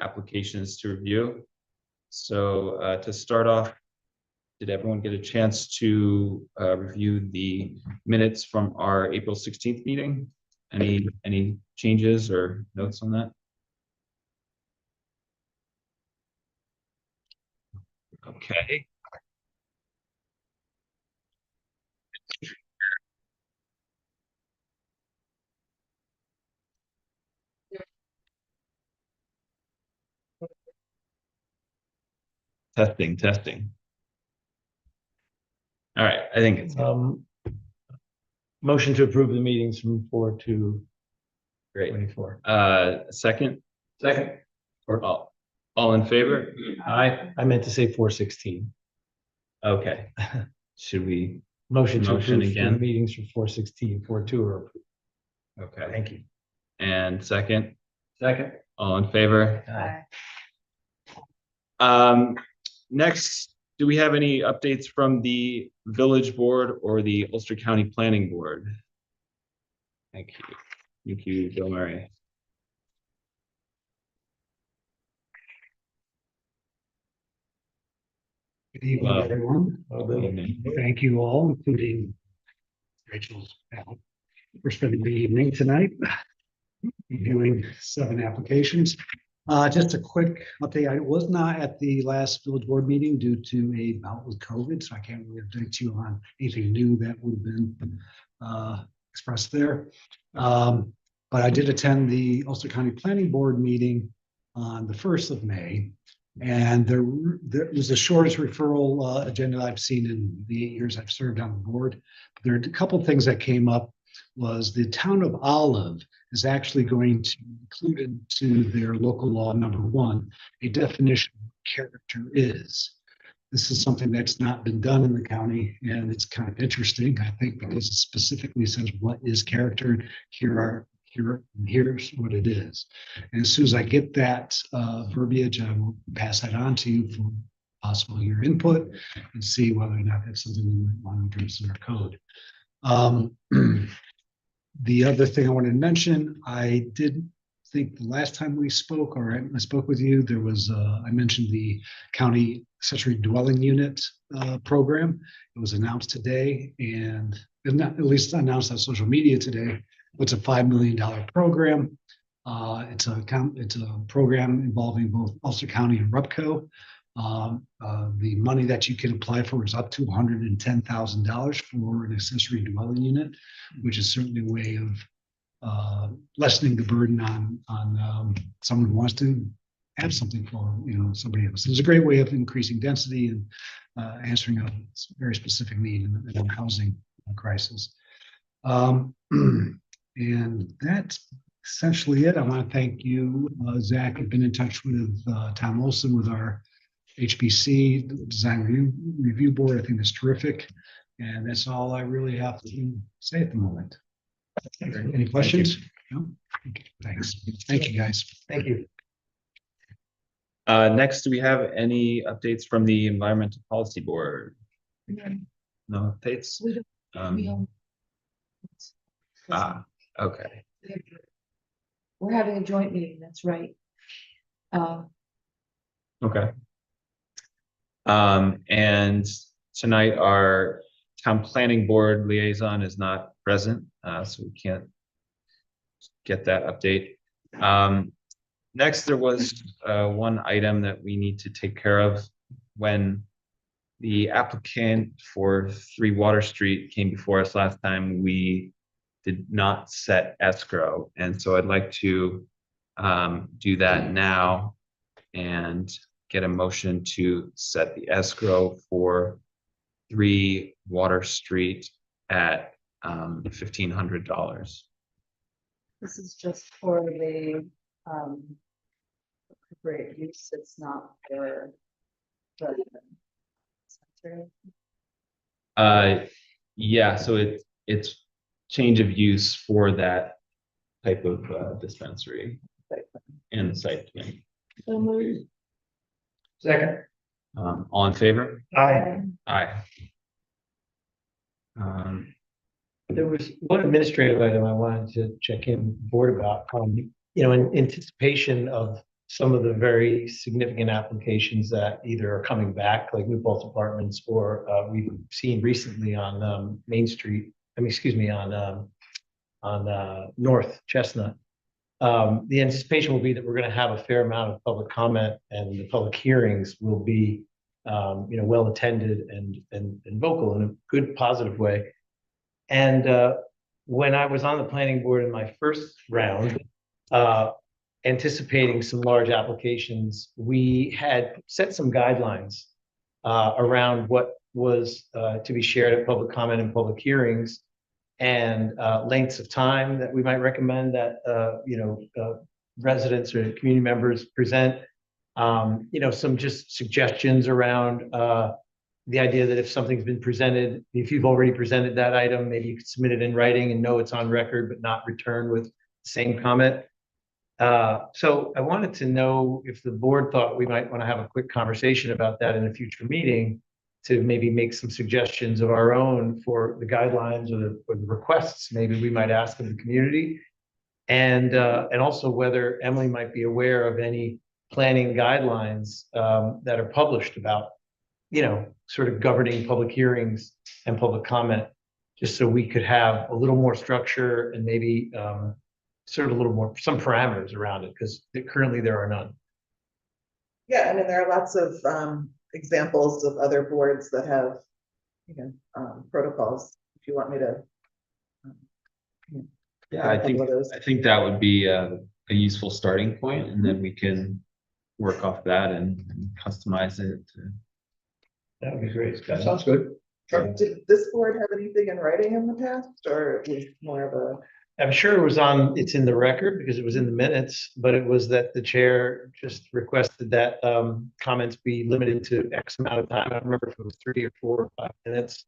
applications to review. So to start off, did everyone get a chance to review the minutes from our April 16th meeting? Any changes or notes on that? Okay. Testing. All right, I think it's motion to approve the meetings from 4 to great. 24. Second, Second. or all in favor? I meant to say 4:16. Okay. Should we? Motion to Motion approve again. the meetings from 4:16, 4:2 are approved. Okay. Thank you. And second, Second. all in favor? Aye. Next, do we have any updates from the village board or the Ulster County Planning Board? Thank you. Thank you, Bill Murray. Good evening, Hello. everyone. Good evening. Thank you all, including Rachel's pal, for spending the evening tonight reviewing 7 applications. Just a quick update. I was not at the last village board meeting due to a bout with COVID, so I can't really update you on anything new that would have been expressed there. But I did attend the Ulster County Planning Board meeting on the 1st of May. And there was the shortest referral agenda I've seen in the 8 years I've served on the board. But there are a couple of things that came up. Was the town of Olive is actually going to include into their local law number 1 a definition of what character is. This is something that's not been done in the county, and it's kind of interesting, I think, because it specifically says what is character. Here's what it is. And as soon as I get that verbiage, I will pass that on to you for possible your input and see whether or not that's something we might want to address in our code. The other thing I wanted to mention, I did think the last time we spoke, or I spoke with you, there was I mentioned the county accessory dwelling unit program. It was announced today, and not at least announced on social media today. It's a $5 million program. It's a program involving both Ulster County and RUPCO. The money that you can apply for is up to $110,000 for an accessory dwelling unit, which is certainly a way of lessening the burden on someone who wants to have something for somebody else. It's a great way of increasing density and answering a very specific need in a housing crisis. And that's essentially it. I want to thank you, Zach. I've been in touch with Tom Olson with our HBC Design Review Board. I think that's terrific. And that's all I really have to say at the moment. Any questions? No? Okay, thanks. Thank you, guys. Thank you. Next, do we have any updates from the Environmental Policy Board? No updates? Okay. We're having a joint meeting, that's right. Okay. And tonight our town planning board liaison is not present, so we can't get that update. Next, there was one item that we need to take care of. When the applicant for 3 Water Street came before us last time, we did not set escrow, and so I'd like to do that now and get a motion to set the escrow for 3 Water Street at $1,500. This is just for the appropriate use. It's not for the cemetery. Yeah, so it's change of use for that type of dispensary and the site plan. So moved. Second. All in favor? Aye. Aye. There was one administrative item I wanted to check in with the board about. In anticipation of some of the very significant applications that either are coming back, like New Paltz Apartments, or we've seen recently on Main Street, I mean, excuse me, on North Chestnut. The anticipation will be that we're going to have a fair amount of public comment, and the public hearings will be, well attended and vocal in a good, positive way. And when I was on the planning board in my first round, anticipating some large applications, we had set some guidelines around what was to be shared at public comment and public hearings, and lengths of time that we might recommend that residents or community members present. Some just suggestions around the idea that if something's been presented, if you've already presented that item, maybe you could submit it in writing and know it's on record, but not return with the same comment. So I wanted to know if the board thought we might want to have a quick conversation about that in a future meeting, to maybe make some suggestions of our own for the guidelines or the requests maybe we might ask of the community. And also whether Emily might be aware of any planning guidelines that are published about, sort of governing public hearings and public comment, just so we could have a little more structure and maybe sort of a little more, some parameters around it, because currently there are none. Yeah, I mean, there are lots of examples of other boards that have, protocols. If you want me to. Yeah, I think that would be a useful starting point, and then we can work off that and customize it. That would be great. That sounds good. Did this board have anything in writing in the past, or it was more of a? I'm sure it's in the record because it was in the minutes, but it was that the chair just requested that comments be limited to X amount of time. I don't remember if it was 3 or 4 or 5 minutes.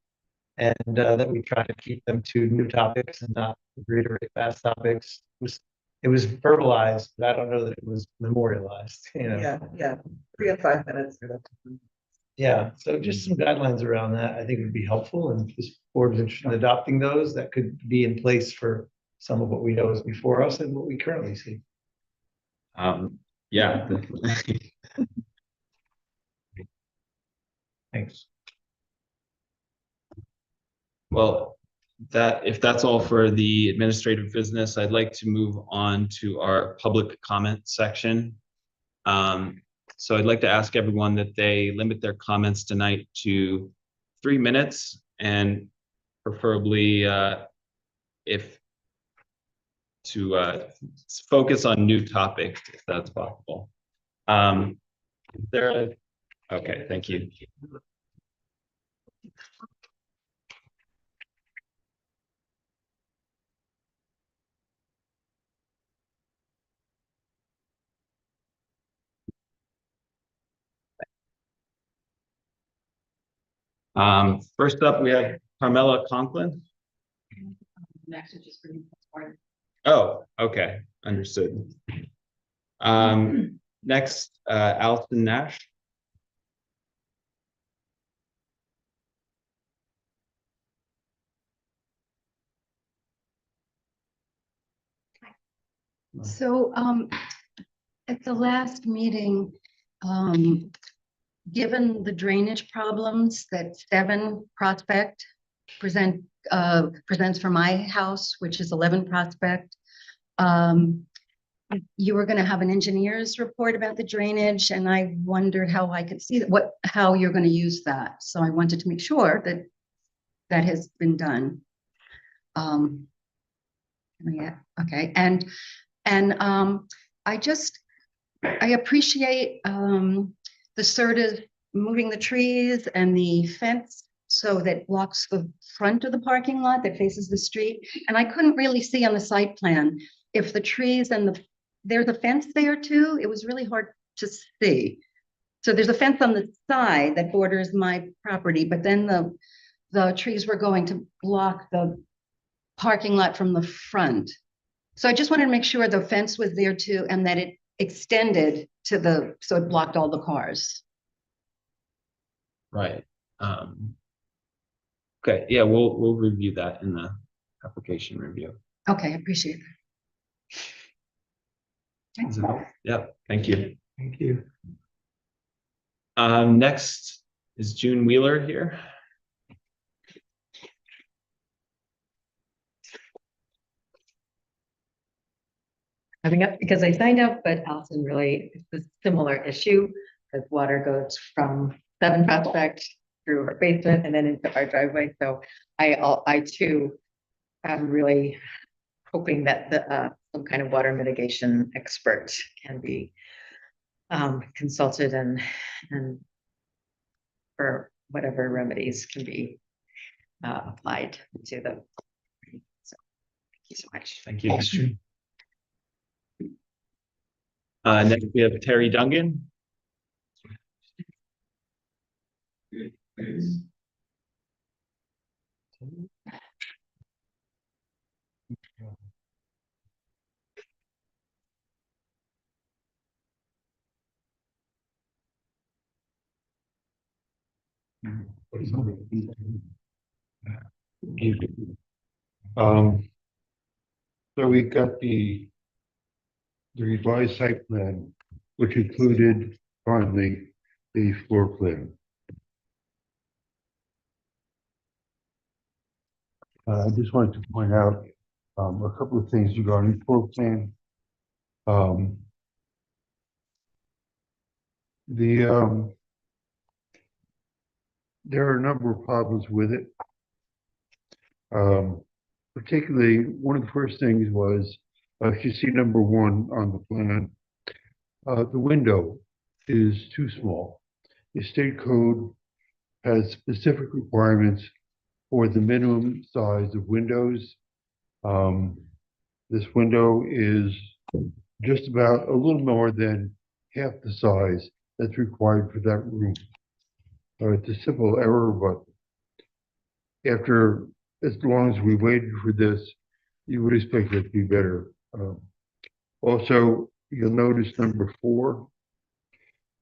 And that we try to keep them to new topics and not reiterate past topics. It was verbalized, but I don't know that it was memorialized, Yeah, 3 and 5 minutes. Yeah, so just some guidelines around that, I think would be helpful, and if this board is interested in adopting those, that could be in place for some of what we know is before us and what we currently see. Yeah, definitely. Thanks. Well, if that's all for the administrative business, I'd like to move on to our public comment section. So I'd like to ask everyone that they limit their comments tonight to 3 minutes, and preferably focus on new topics if that's possible. Okay, thank you. First up, we have Carmela Conklin. Next, is just bringing forward. Oh, okay, understood. Next, Allison Nash. So at the last meeting, given the drainage problems that 7 Prospect presents for my house, which is 11 Prospect, you were going to have an engineer's report about the drainage, and I wondered how I could see how you're going to use that. So I wanted to make sure that that has been done. Yeah, okay, and I appreciate the sort of moving the trees and the fence so that blocks the front of the parking lot that faces the street. And I couldn't really see on the site plan if the trees and there's a fence there too. It was really hard to see. So there's a fence on the side that borders my property, but then the trees were going to block the parking lot from the front. So I just wanted to make sure the fence was there too, and that it extended to so it blocked all the cars. Right. Okay, yeah, we'll review that in the application review. Okay, I appreciate that. Yeah, thank you. Thank you. Next is June Wheeler here. Having up, because I signed up, but Allison really, it's a similar issue, because water goes from 7 Prospect through her basement and then into our driveway, so I too am really hoping that some kind of water mitigation expert can be consulted and for whatever remedies can be applied to the. So, thank you so much. Thank you. Next we have Terry Dungan. So we got the revised site plan, which included finally the floor plan. I just wanted to point out a couple of things regarding floor plan. There are a number of problems with it. Particularly, one of the first things was, if you see number 1 on the plan, the window is too small. The state code has specific requirements for the minimum size of windows. This window is just about a little more than half the size that's required for that room. It's a simple error, but after as long as we waited for this, you would expect it to be better. Also, you'll notice number 4,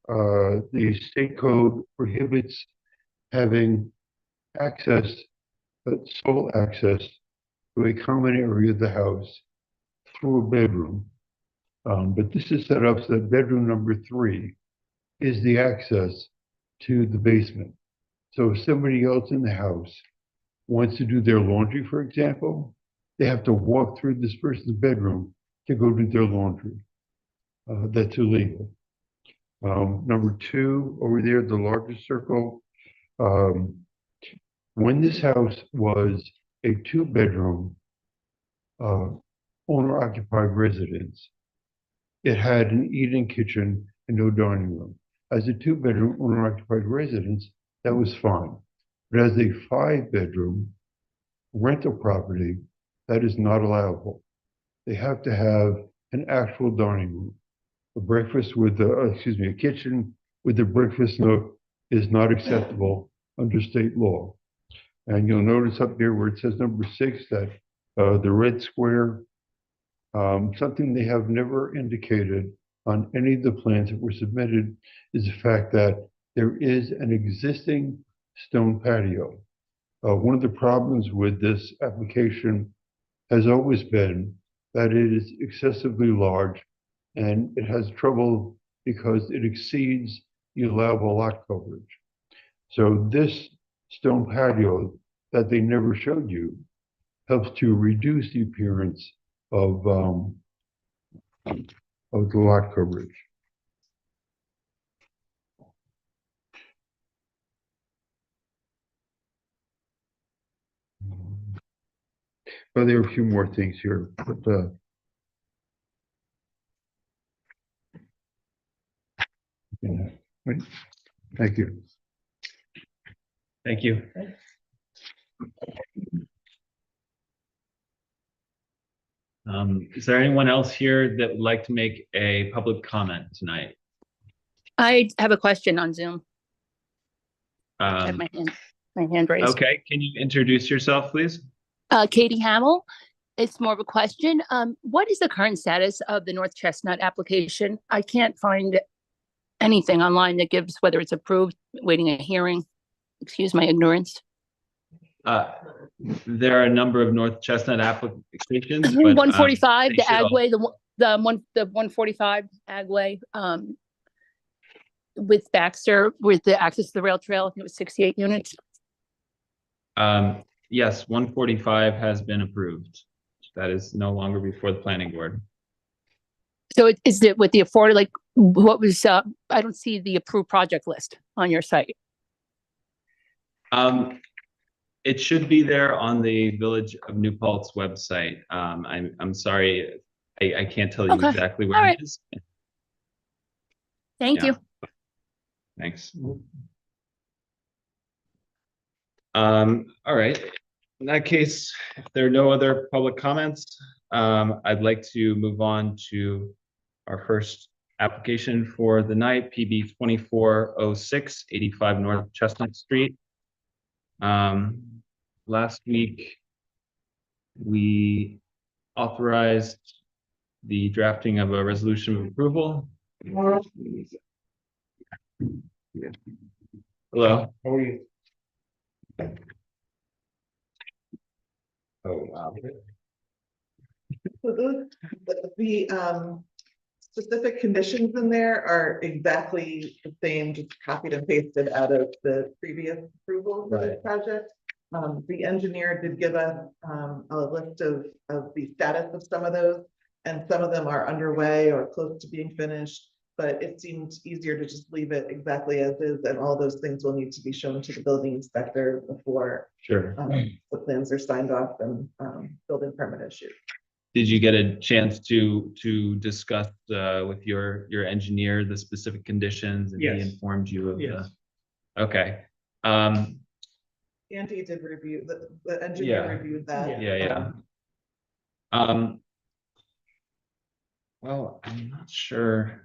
the state code prohibits having access, sole access to a common area of the house through a bedroom. But this is set up so that bedroom number 3 is the access to the basement. So if somebody else in the house wants to do their laundry, for example, they have to walk through this person's bedroom to go do their laundry. That's illegal. Number 2, over there, the largest circle. When this house was a 2-bedroom owner-occupied residence, it had an eating kitchen and no dining room. As a 2-bedroom owner-occupied residence, that was fine. But as a 5-bedroom rental property, that is not allowable. They have to have an actual dining room. A breakfast with a kitchen with a breakfast nook is not acceptable under state law. And you'll notice up there where it says number 6 that the red square, something they have never indicated on any of the plans that were submitted is the fact that there is an existing stone patio. One of the problems with this application has always been that it is excessively large and it has trouble because it exceeds the allowable lot coverage. So this stone patio that they never showed you helps to reduce the appearance of the lot coverage. Well, there are a few more things here, but right. Thank you. Thank you. Is there anyone else here that would like to make a public comment tonight? I have a question on Zoom. I have my hand raised. Okay, can you introduce yourself, please? Katie Hamill. It's more of a question. What is the current status of the North Chestnut application? I can't find anything online that gives whether it's approved, waiting a hearing. Excuse my ignorance. There are a number of North Chestnut applications. But, 145, the they should all- Agway, the 145 Agway, with Baxter, with the access to the rail trail, I think it was 68 units. Yes, 145 has been approved. That is no longer before the planning board. So is it with the afford, like, what was, I don't see the approved project list on your site. It should be there on the Village of New Paltz website. I'm sorry, I can't tell you Okay. exactly where All it right. is. Thank you. Thanks. All right. In that case, if there are no other public comments, I'd like to move on to our first application for the night, PB 2406, 85 North Chestnut Street. Last week, we authorized the drafting of a resolution of approval. Hello. How are you? Oh, wow. So the specific conditions in there are exactly the same, just copied and pasted out of the previous approval for this project. The engineer did give us a list of the status of some of those, and some of them are underway or close to being finished. But it seemed easier to just leave it exactly as is, and all those things will need to be shown to the building inspector before Sure. the plans are signed off and building permit issued. Did you get a chance to discuss with your engineer the specific conditions, and he Yes. informed you of Yes. the? Okay. Andy did review, the engineer Yeah. reviewed that. Yeah. Well, I'm not sure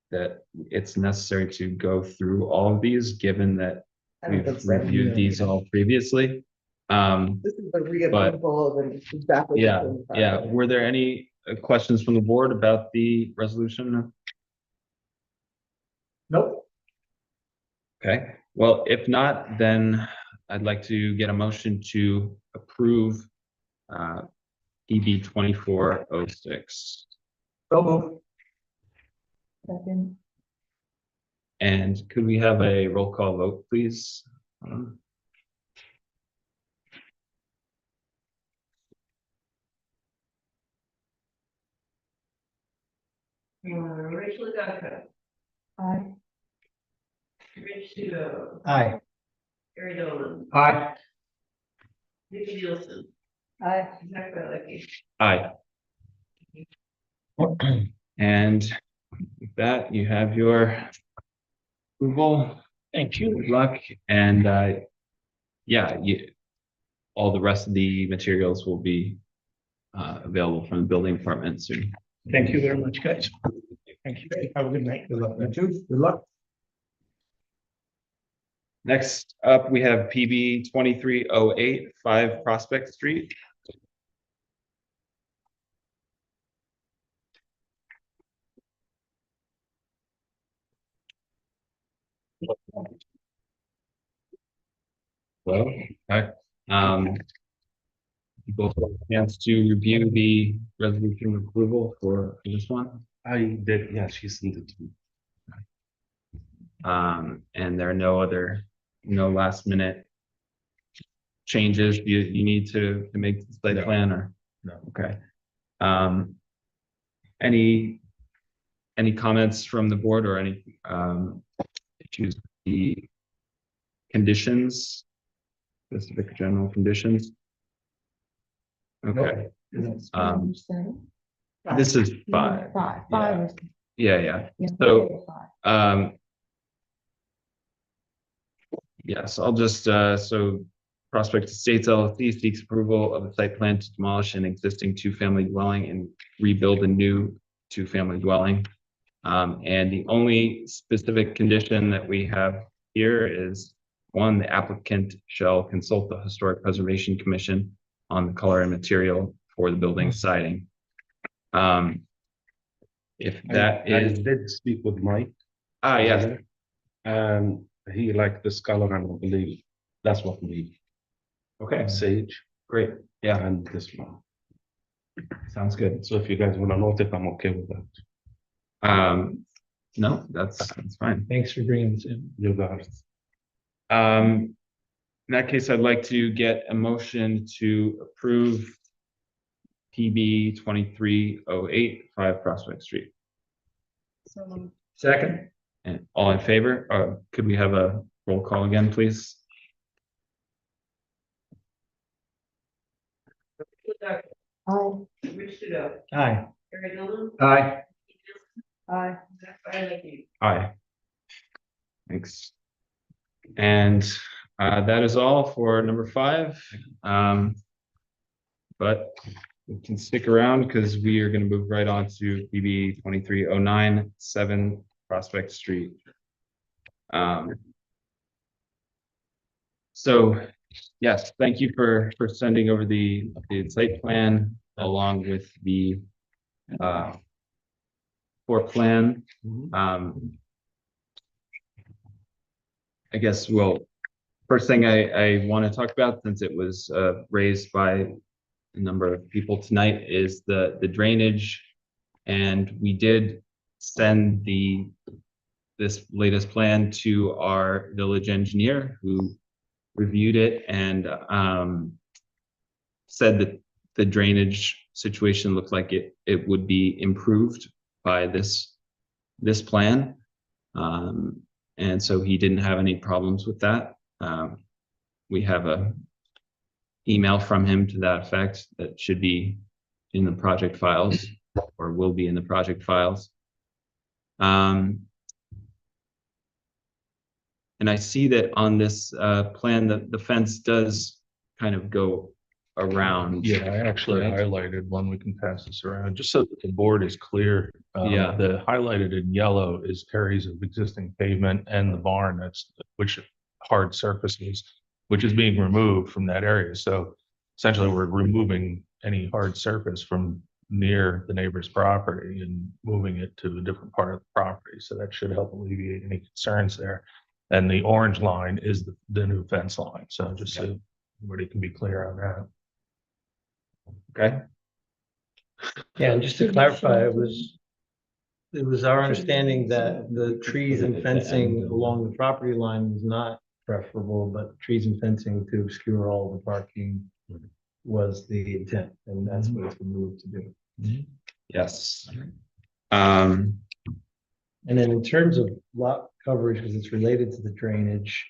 that it's necessary to go through all of these, given that I don't think we've so. reviewed these all previously. This is the reapproval and exactly. the Yeah, same yeah. project. Were there any questions from the board about the resolution? Nope. Okay, well, if not, then I'd like to get a motion to approve PB 2406. So moved. Second. And could we have a roll call vote, please? Rachel Duncan, Aye. Rich Tito, Aye. Gary Dolan, Aye. Nikki Nielsen, Aye. Zach Bialecki. Aye. And with that, you have your approval. Thank you. Good luck, and yeah, all the rest of the materials will be available from the building department soon. Thank you very much, guys. Thank you. Have a good night. Good luck. You too. Good luck. Next up, we have PB 2308, 5 Prospect Street. Well, okay. You both have a chance to review the resolution of approval for this one. I did, yeah, she sent it to me. And there are no last minute changes you need to make the site plan, or? No. Okay. Any comments from the board, or any issues with the conditions, specific general conditions? Okay. This is 5. Five. Yeah. Yeah. So, yes, I'll just, so Prospect Estates LLC seeks approval of the site plan to demolish an existing 2-family dwelling and rebuild a new 2-family dwelling. And the only specific condition that we have here is, 1, the applicant shall consult the Historic Preservation Commission on the color and material for the building siding. If that I is, did speak with Mike. yes, And he liked this color, and I believe that's what we okay, sage great, yeah. and this one. Sounds good. So if you guys want to note it, I'm okay with that. No, that's fine. Thanks for bringing this in. You got it. In that case, I'd like to get a motion to approve PB 2308 5 Prospect Street. Second. And all in favor? Could we have a roll call again, please? Rich Tito, Aye. Gary Nolan, Aye. Aye. Zach Greinke. Aye. Thanks. And that is all for number 5. But we can stick around because we are going to move right on to PB 2309 7 Prospect Street. So yes, thank you for sending over the site plan along with the floor plan. I guess, well, first thing I want to talk about, since it was raised by a number of people tonight, is the drainage. And we did send this latest plan to our village engineer, who reviewed it and said that the drainage situation looked like it would be improved by this plan. And so he didn't have any problems with that. We have a email from him to that effect that should be in the project files, or will be in the project files. And I see that on this plan that the fence does kind of go around. Yeah, I actually Right. highlighted one. We can pass this around, just so that the board is clear. Yeah. The highlighted in yellow is areas of existing pavement and the barn, which hard surfaces, which is being removed from that area. So essentially, we're removing any hard surface from near the neighbor's property and moving it to a different part of the property. So that should help alleviate any concerns there. And the orange line is the new fence line. So just so everybody can be clear on that. Okay. Yeah, and just to clarify, it was our understanding that the trees and fencing along the property line was not preferable, but trees and fencing to obscure all the parking was the intent, and that's what it's moved to do. Yes. And then in terms of lot coverage, because it's related to the drainage,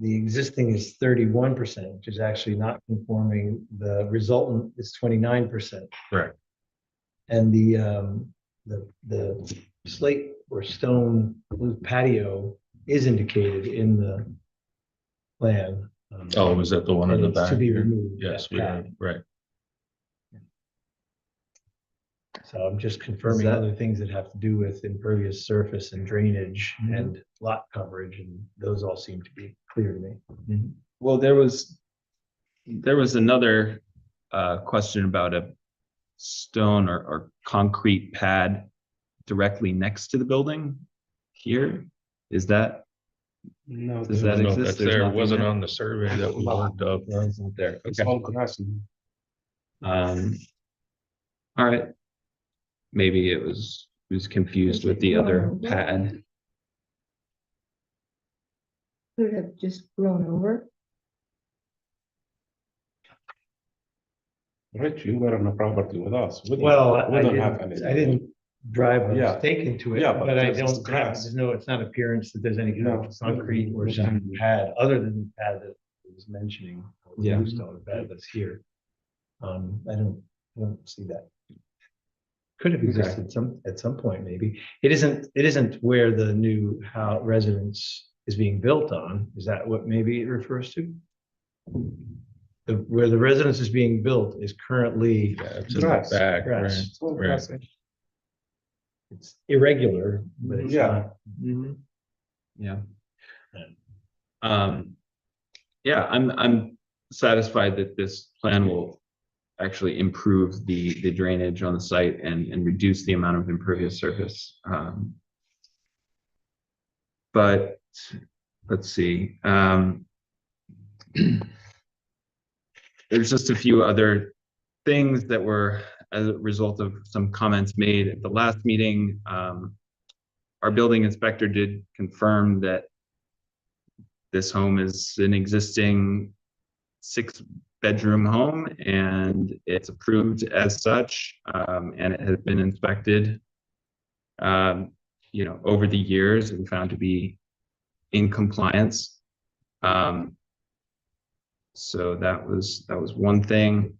the existing is 31%, which is actually not conforming. The resultant is 29%. Right. And the slate or stone roof patio is indicated in the plan. Oh, was that the one in and the it's back? to be here? removed, Yes, that we pad. did, right. So I'm just confirming that- other things that have to do with impervious surface and drainage and lot coverage, and those all seem to be clear to me. Well, there was another question about a stone or concrete pad directly next to the building here. Is that, No, Does that exist? that's There's there. It nothing wasn't there? on the survey that we worked up. no, it's not there? It's Okay. all grassy. All right. Maybe it was confused with the other pad. Could have just grown over. Rich, you were on the property with us. We didn't- Well, we I don't have didn't, anything. I didn't drive Yeah. a stake into it, Yeah, but but I there's don't, grass. there's no, it's not appearance that there's any kind No. of concrete or some pad, other than the pad that I was mentioning. the Yeah. bluestone pad that's here. I don't see that. Could have existed at some point, maybe. It isn't where the new residence is being built on. Is that what maybe it refers to? Where the residence is being built is currently, Yeah, it's in the Grass, back, right? grass. It's all Right. grassy. it's irregular, but it's Yeah. not. Yeah. Yeah, I'm satisfied that this plan will actually improve the drainage on the site and reduce the amount of impervious surface. But let's see. There's just a few other things that were as a result of some comments made at the last meeting, our building inspector did confirm that this home is an existing 6-bedroom home and it's approved as such, and it has been inspected, over the years and found to be in compliance. So that was one thing.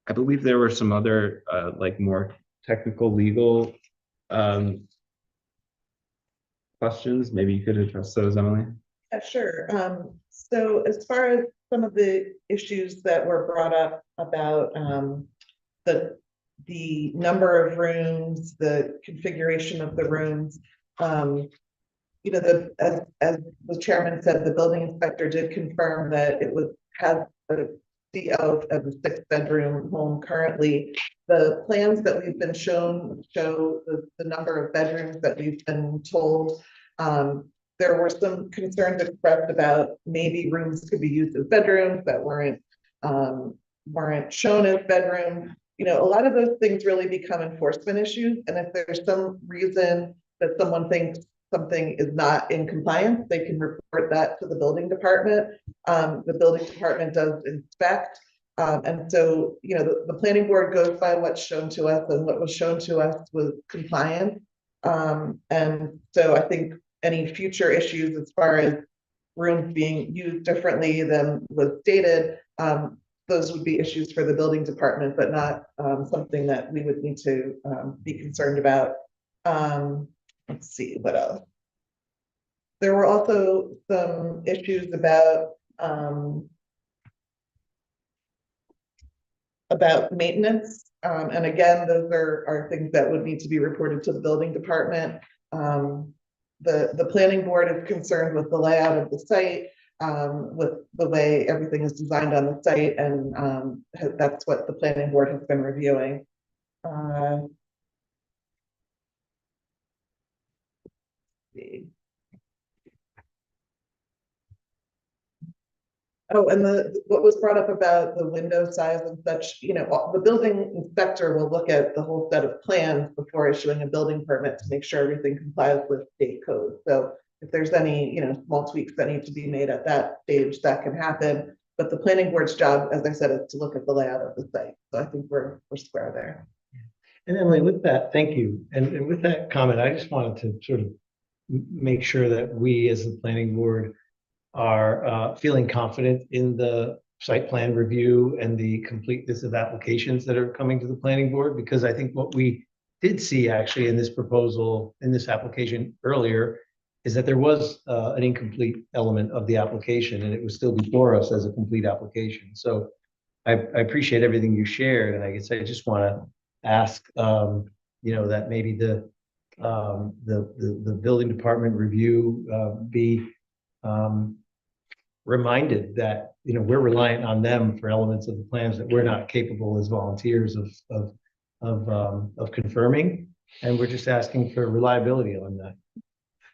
I believe there were some other like more technical legal questions. Maybe you could address those, Emily. Yeah, sure. So as far as some of the issues that were brought up about the number of rooms, the configuration of the rooms, as the chairman said, the building inspector did confirm that it would have a CO of a 6-bedroom home currently. The plans that we've been shown show the number of bedrooms that we've been told. There were some concerns expressed about maybe rooms could be used as bedrooms that weren't shown as bedrooms. A lot of those things really become enforcement issues. And if there's some reason that someone thinks something is not in compliance, they can report that to the building department. The building department does inspect. And so, the planning board goes by what's shown to us, and what was shown to us was compliant. And so I think any future issues as far as rooms being used differently than was stated, those would be issues for the building department, but not something that we would need to be concerned about. Let's see, what else? There were also some issues about maintenance. And again, those are things that would need to be reported to the building department. The planning board is concerned with the layout of the site, with the way everything is designed on the site, and that's what the planning board has been reviewing. Oh, and what was brought up about the window size and such, the building inspector will look at the whole set of plans before issuing a building permit to make sure everything complies with state code. So if there's any, small tweaks that need to be made at that stage, that can happen. But the planning board's job, as I said, is to look at the layout of the site. So I think we're square there. And Emily, with that, thank you. And with that comment, I just wanted to sort of make sure that we as the planning board are feeling confident in the site plan review and the completeness of applications that are coming to the planning board, because I think what we did see actually in this proposal, in this application earlier, is that there was an incomplete element of the application, and it was still before us as a complete application. So I appreciate everything you shared, and I guess I just want to ask, that maybe the building department review be reminded that we're reliant on them for elements of the plans that we're not capable as volunteers of confirming, and we're just asking for reliability on that.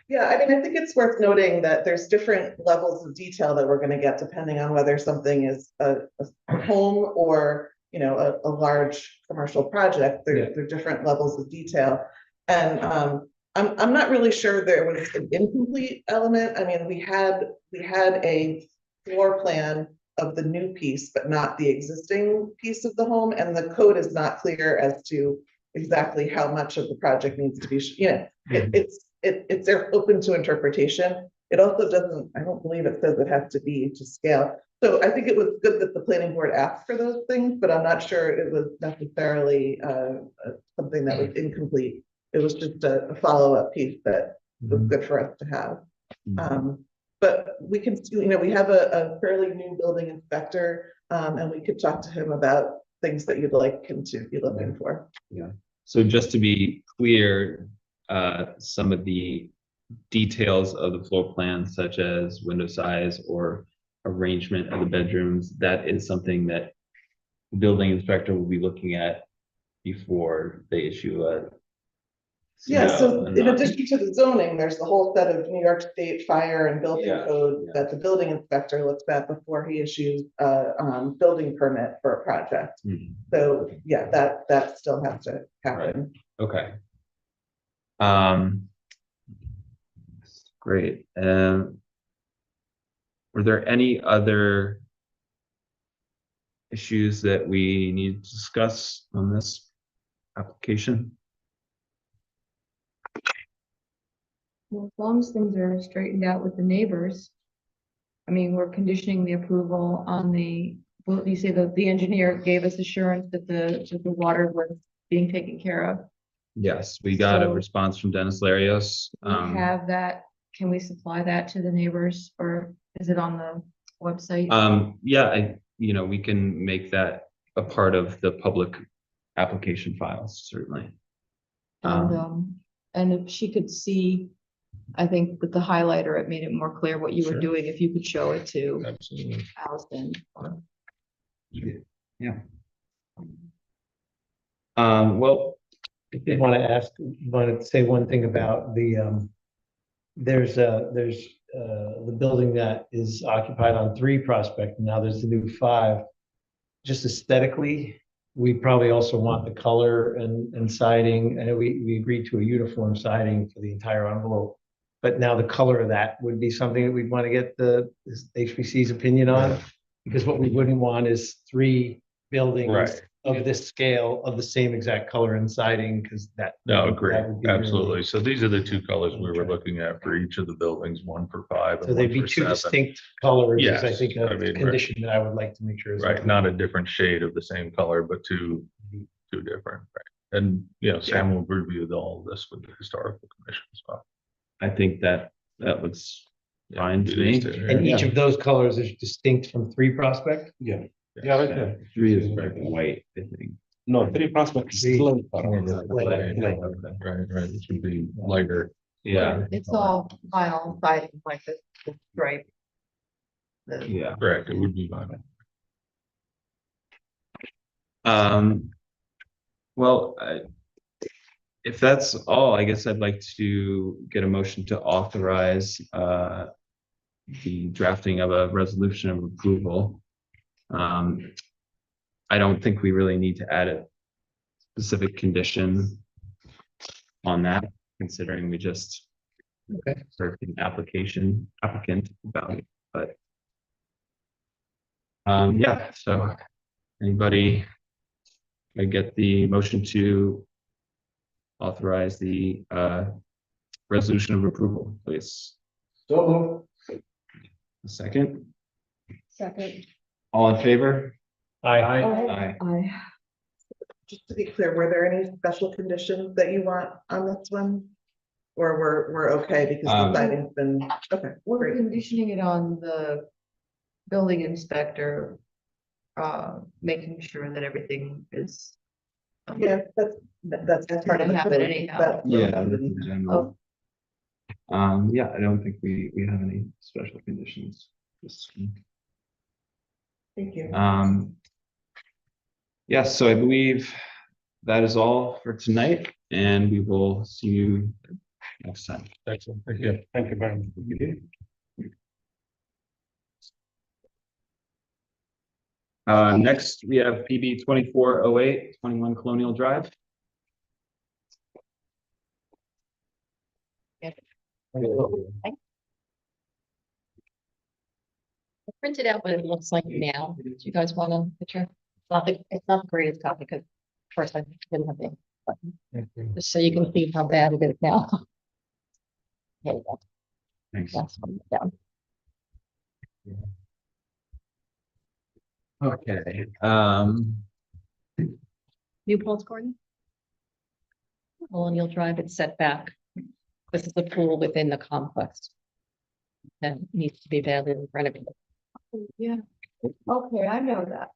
Yeah, I think it's worth noting that there's different levels of detail that we're going to get depending on whether something is a home or a large commercial project. There are different levels of detail, and I'm not really sure there was an incomplete element. We had a floor plan of the new piece, but not the existing piece of the home, and the code is not clear as to exactly how much of the project needs to be. It's open to interpretation. It also doesn't. I don't believe it says it has to be to scale. So I think it was good that the planning board asked for those things, but I'm not sure it was necessarily something that was incomplete. It was just a follow-up piece that was good for us to have. But we can, we have a fairly new building inspector, and we could talk to him about things that you'd like him to be looking for. Yeah. So just to be clear, some of the details of the floor plan, such as window size or arrangement of the bedrooms, that is something that the building inspector will be looking at before they issue a Yeah, so and in not- addition to the zoning, there's the whole set of New York State fire and building Yeah, code yeah. that the building inspector looks at before he issues a building permit for a project. Mhm. So, yeah, that still has to happen. Okay. Great. Were there any other issues that we need to discuss on this application? Well, as long as things are straightened out with the neighbors. I mean, we're conditioning the approval on the, well, you say that the engineer gave us assurance that the water was being taken care of. Yes, we got a So- response from Dennis Larios. We have that, can we supply that to the neighbors, or is it on the website? Yeah, we can make that a part of the public application files, certainly. And if she could see, I think with the highlighter, it made it more clear what you were Sure. doing, if you could show it to Absolutely. Allison. Yeah. Well. I did want to say one thing about there's the building that is occupied on 3 Prospect, and now there's the new 5. Just aesthetically, we probably also want the color and siding, and we agreed to a uniform siding for the entire envelope. But now the color of that would be something that we'd want to get the HPC's opinion on, because what we wouldn't want is 3 buildings Right. of this scale of the same exact color and siding, because that. No, agree, that would be really- absolutely. So these are the 2 colors we were looking at for each of the buildings, one for 5 and So they'd one be for 2 7. distinct colors, is I Yes, think I a mean, right. condition that I would like to make sure. is- Right, not a different shade of the same color, but two different, right? And, Sam will review all of this with the historical commission as well. I think that looks Yeah, fine to it me. is too, And yeah. each of those colors is distinct from 3 Prospect? Yeah. Yes. Yeah, right there. 3 is very white, I think. No, 3 prospects. Three. More of a Light, light, light. Right, it should be lighter. Yeah, It's all vinyl siding, like the stripe. yeah. Correct, it would be vinyl. Well, if that's all, I guess I'd like to get a motion to authorize the drafting of a resolution of approval. I don't think we really need to add a specific condition on that, considering we just heard an applicant about it, but yeah, so anybody I get the motion to authorize the resolution of approval, please. So A second, Second. all in favor? Aye. Aye. Just to be clear, were there any special conditions that you want on this one? Or we're okay because the siding's been, okay, We're great. conditioning it on the building inspector, making sure that everything is. Yeah, that's part of the Have it code, anyhow. but- Yeah, that's in general. Yeah, I don't think we have any special conditions. Thank you. Yes, so I believe that is all for tonight, and we will see you next time. Excellent, thank you. Thank you very much. Next, we have PB 2408, 21 Colonial Drive. I printed out what it looks like now. Do you guys want a picture? It's not the greatest copy because first I didn't have the button. Just so you can see how bad it is now. There you go. Thanks. That's one down. Okay, New Paltz Garden. Colonial Drive, it's set back. This is the pool within the complex. That needs to be badly renovated. Yeah, okay, I know that.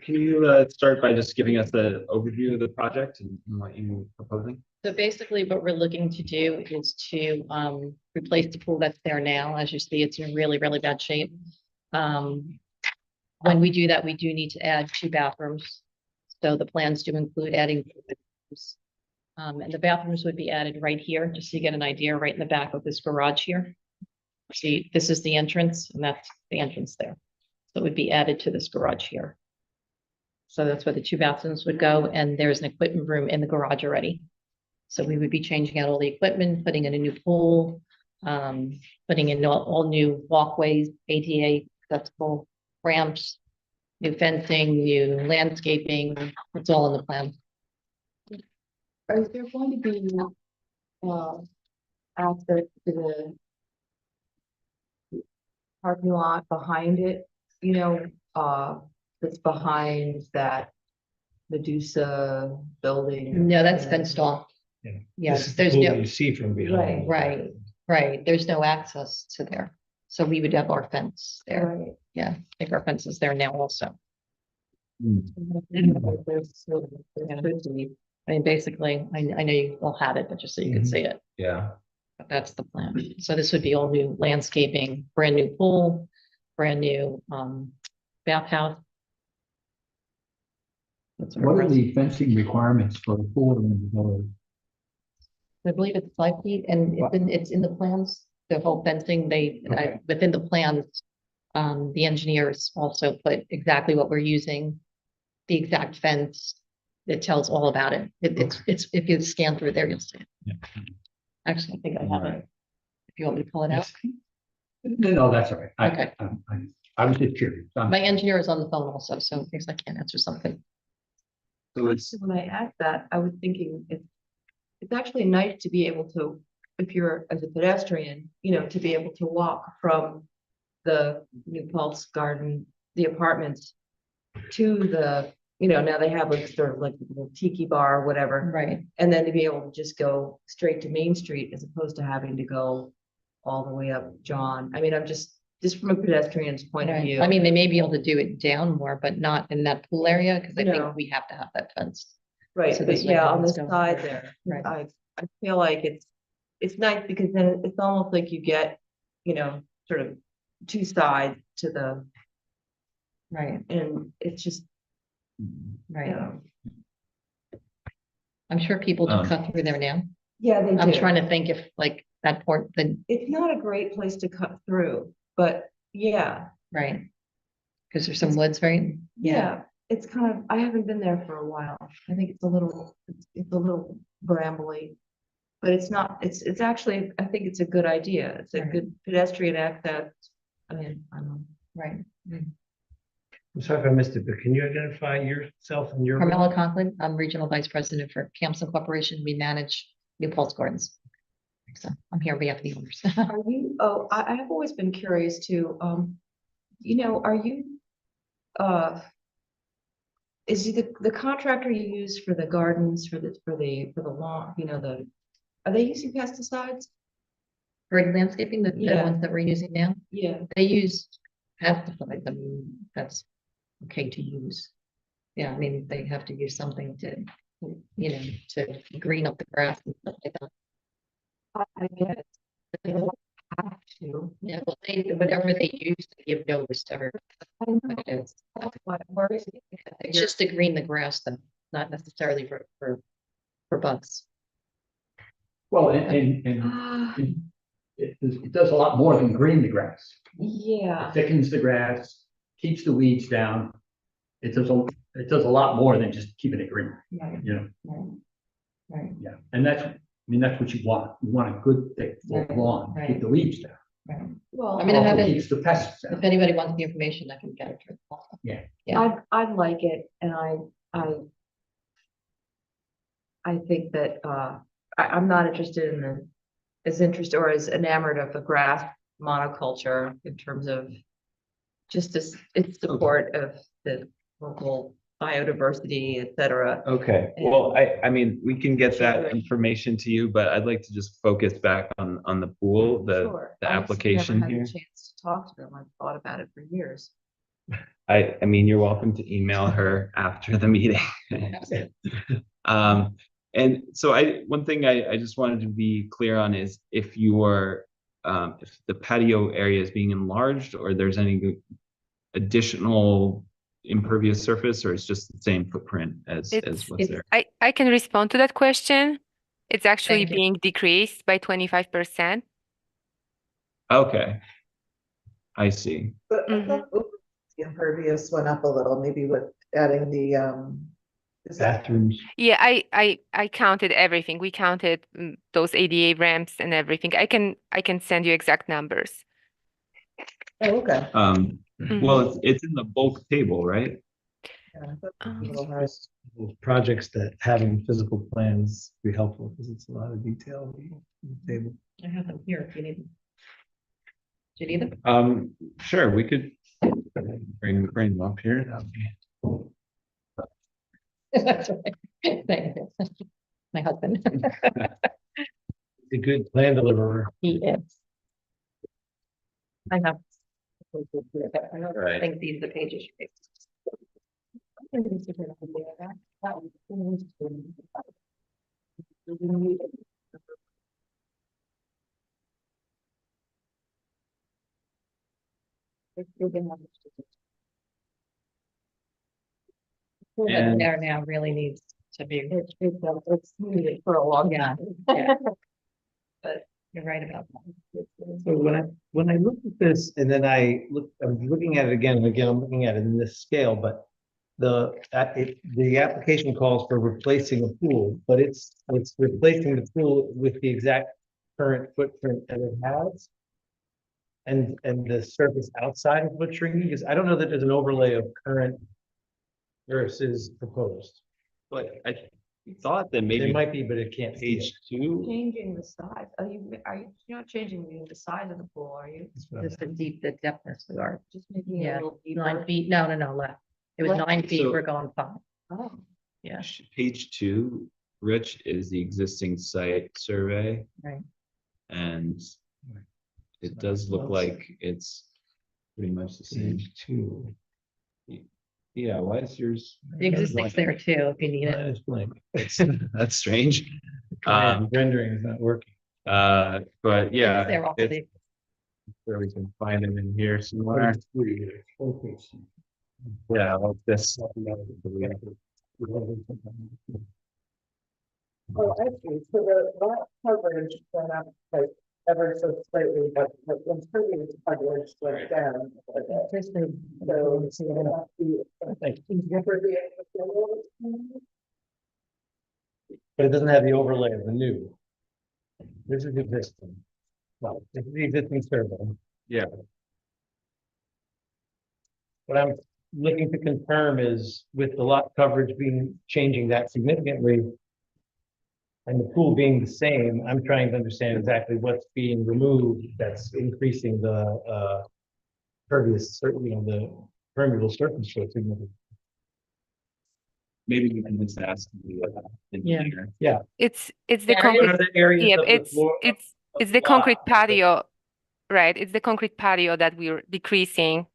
can you start by just giving us the overview of the project and what you're proposing? So basically what we're looking to do is to replace the pool that's there now. As you see, it's in really, really bad shape. When we do that, we do need to add 2 bathrooms. So the plans do include adding 2 bathrooms. And the bathrooms would be added right here, just so you get an idea, right in the back of this garage here. See, this is the entrance and that's the entrance there. So it would be added to this garage here. So that's where the 2 bathrooms would go, and there's an equipment room in the garage already. So we would be changing out all the equipment, putting in a new pool, putting in all new walkways, ADA accessible ramps, new fencing, new landscaping. It's all in the plan. Is there going to be, access to the parking lot behind it, that's behind that Medusa building? No, that's fenced off. Yeah. Yes, This is the there's pool no, You see from behind. right. There's no access to there. So we would have our fence there. Right. Yeah, I think our fence is there now also. I mean, basically, I know you all had it, but just so you could Mhm. see it. Yeah. But that's the plan. So this would be all new landscaping, brand new pool, brand new bathhouse. That's What are we're- the fencing requirements for the pool and the village? I believe it's 5 feet and it's in the plans, the whole fencing, Okay. within the plans. The engineers also put exactly what we're using, the exact fence. It tells all about it. It's, if you scan through there, you'll see it. Actually, I think I have it. If you want me to pull it out. No, that's all right. Okay. I was just curious. My engineer is on the phone also, so in case I can't answer something. So it's, When I asked that, I was thinking it's actually nice to be able to, if you're as a pedestrian, to be able to walk from the New Pulse Garden, the apartments to the, now they have like sort of like a little tiki bar or whatever. Right, And then to be able to just go straight to Main Street as opposed to having to go all the way up John. I mean, I'm just from a pedestrian's point of right. view. I mean, they may be able to do it down more, but not in that pool area, because I No. think we have to have that fence. Right, So but this way yeah, no on the one's going side through. there, Right. I feel like it's nice because then it's almost like you get, sort of 2 sides to the, Right, and it's just, right. I'm sure people do Um, cut through there now. yeah, they I'm do. trying to think if like that port, then, It's not a great place to cut through, but yeah, right. Because there's some woods, right? yeah, it's kind of, I haven't been there for a while. I think it's a little brambly. But it's not, it's actually, I think it's a good idea. It's a Right. good pedestrian access. I mean, I don't know. Right. I'm sorry if I missed it, but can you identify yourself and your? Carmela Conklin, I'm Regional Vice President for Campson Corporation. We manage New Paltz Gardens. So I'm here on behalf of the owners. Are you, I have always been curious too, are you, is the contractor you use for the gardens, for the lawn, are they using pesticides? For landscaping, the Yeah. ones that we're using now, Yeah. they use pesticides. I mean, that's okay to use. Yeah, I mean, they have to use something to, to green up the grass and stuff like that. I get it. They don't have to. Yeah, well, whatever they use, they give notice to her. I know. That's what worries me. It's just to green the grass, though, not necessarily for bugs. Well, and Ah, it does a lot more than green the grass. yeah, It thickens the grass, keeps the weeds down. It does a lot more than just keeping it green, right, Right. yeah. And that's what you want. You want a good thick full Right, lawn, right. keep the weeds down. Right. well, I mean, I Also haven't, keeps the pests down. if anybody wants the information, I can get it. to them. Yeah. I'd like it, and I think that, I'm not interested in as interested or as enamored of the grass monoculture in terms of just its support of the local biodiversity, et cetera. okay, well, I mean, we can get that information to you, but I'd like to just focus back on the pool, the Sure. the I just application never had here. a chance to talk to them. I've thought about it for years. I mean, you're welcome to email her after the meeting. And so one thing I just wanted to be clear on is if if the patio area is being enlarged or there's any additional impervious surface, or it's just the same footprint as what's there? I can respond to that question. It's actually Thank you. being decreased by 25%. Okay. I see. But I thought the impervious went up a little, maybe with adding the, is that, Bathrooms. Yeah, I counted everything. We counted those ADA ramps and everything. I can send you exact numbers. oh, okay. Well, it's in the bulk table, right? Yeah, I thought it was a little high. Projects that having physical plans be helpful because it's a lot of detail on the table. I have them here if you need them. Do you need them? Sure, we could bring them up here. That'd be- That's right. Thank you. My husband. A good plan deliverer. He is. I have. Right. I think these are the pages. And- There now really needs to be. It's needed for a long time. But you're right about that. So when I look at this and then I'm looking at it again and again, I'm looking at it in this scale, but the application calls for replacing a pool, but it's replacing the pool with the exact current footprint that it has. And the surface outside of what's shrinking, because I don't know that there's an overlay of current versus proposed. But I thought that There maybe might be, but it can't see it. page 2, Changing the size, are you, you're not changing the size of the pool, are you? Just the depthness we are. Just making it Yeah, a little deeper? 9 feet. No, left. It was Left. 9 feet. So- We're going 5. Oh, Yeah. page 2, Rich, is the existing site survey. Right. And it does look like it's pretty much the same. Page 2. Yeah, why is yours? The existing's there too, if you need it. It's blank. That's strange. Um, Rendering is not working. But yeah, It's there it's already. where we can find them in here somewhere. Yeah, like this. Oh, I see, so the lot coverage went up like ever so slightly, but the impervious coverage went down. So, it must be impervious. But it doesn't have the overlay of the new. This is existing. Well, this is the existing survey. Yeah. What I'm looking to confirm is with the lot coverage changing that significantly. And the pool being the same, I'm trying to understand exactly what's being removed that's increasing the pervious, certainly on the permeable surface. So significantly. Maybe we can just ask the engineer. It's the Yeah, concrete. What are the areas Yeah, of the floor- it's the concrete patio, right? It's the concrete patio that we're decreasing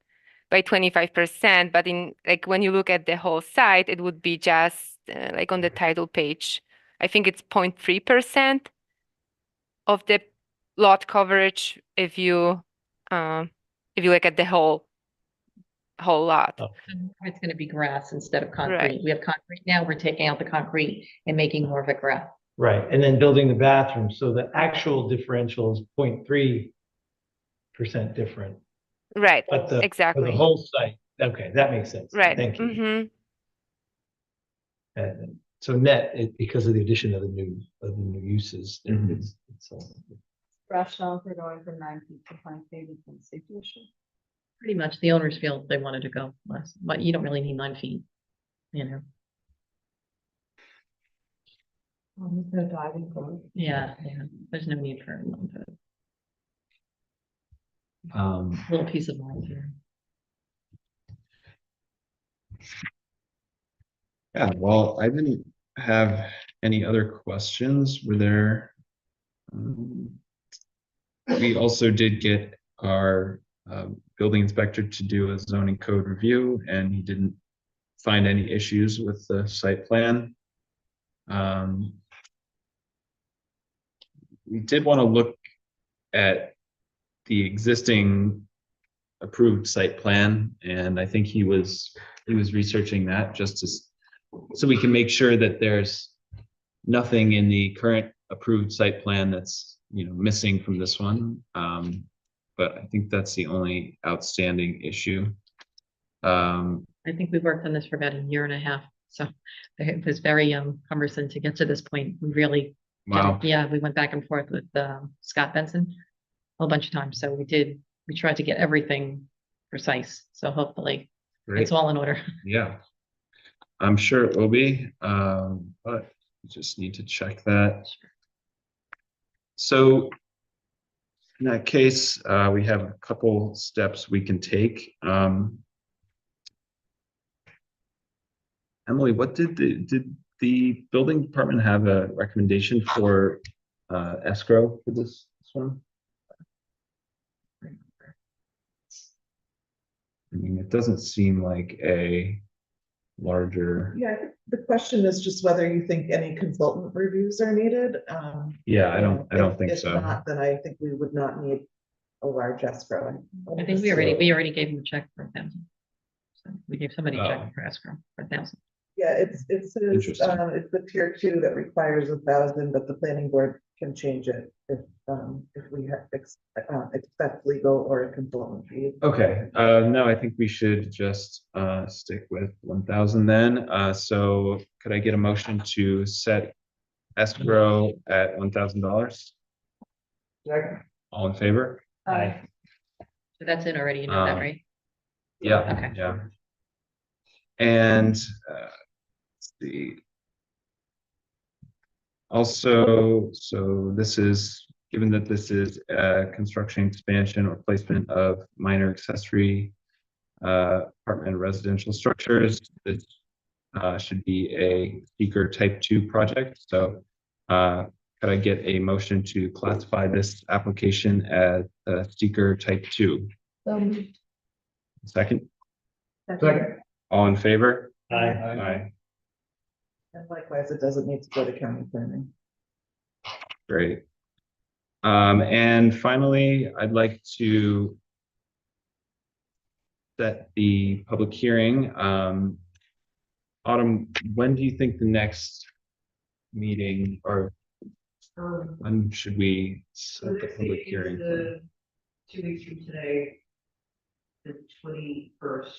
by 25%. But in like when you look at the whole site, it would be just like on the title page. I think it's 0.3% of the lot coverage if you look at the whole lot. Oh. It's gonna be grass instead of Right. concrete. We have concrete now, we're taking out the concrete and making more of a grass. Right, and then building the bathroom, so the actual differential is 0.3% different, Right, but for the exactly. whole site, okay, that makes sense. Right. Thank you. Mhm. And so net, because of the addition of the new uses. Mhm. it's rationale for going from 9 feet to 5 feet is a safety issue. Pretty much the owners feel they wanted to go less, but you don't really need 9 feet. You know, There's no diving board. yeah, there's no need for a Um, little piece of mind here. yeah, well, I didn't have any other questions. Were there? We also did get our building inspector to do a zoning code review, and he didn't find any issues with the site plan. We did want to look at the existing approved site plan, and I think he was researching that just to, so we can make sure that there's nothing in the current approved site plan that's, you know, missing from this one. But I think that's the only outstanding issue. I think we worked on this for about a year and a half, so it was very cumbersome to get to this point. We really, Wow. yeah, we went back and forth with Scott Benson a whole bunch of times. So we tried to get everything precise. So hopefully Great. it's all in order. Yeah. I'm sure it will be, but we just need to check that. So in that case, we have a couple steps we can take. Emily, what did the building department have a recommendation for escrow for this one? I mean, it doesn't seem like a larger. Yeah, I think the question is just whether you think any consultant reviews are needed. Yeah, I don't think If so. not, then I think we would not need a large escrow. I think we already gave him a check for 1,000. So we gave somebody a Oh. check for escrow for 1,000. Yeah, it says, Interesting. it's the tier 2 that requires 1,000, but the planning board can change it if we expect legal or a consultant fee. Okay, no, I think we should just stick with 1,000 then. So could I get a motion to set escrow at $1,000? All in favor? Aye. So that's in already, you know that, Um, right? Yeah, Okay. yeah. And let's see. Also, so this is, given that this is a construction expansion or placement of minor accessory apartment residential structures, this should be a seeker type 2 project. So could I get a motion to classify this application as a seeker type 2? Second? Second. All in favor? Aye. Aye. And likewise, it doesn't need to go to county planning. Great. And finally, I'd like to set the public hearing. Autumn, when do you think the next meeting, or when should we set the public hearing? for? 2 weeks from today, the 21st.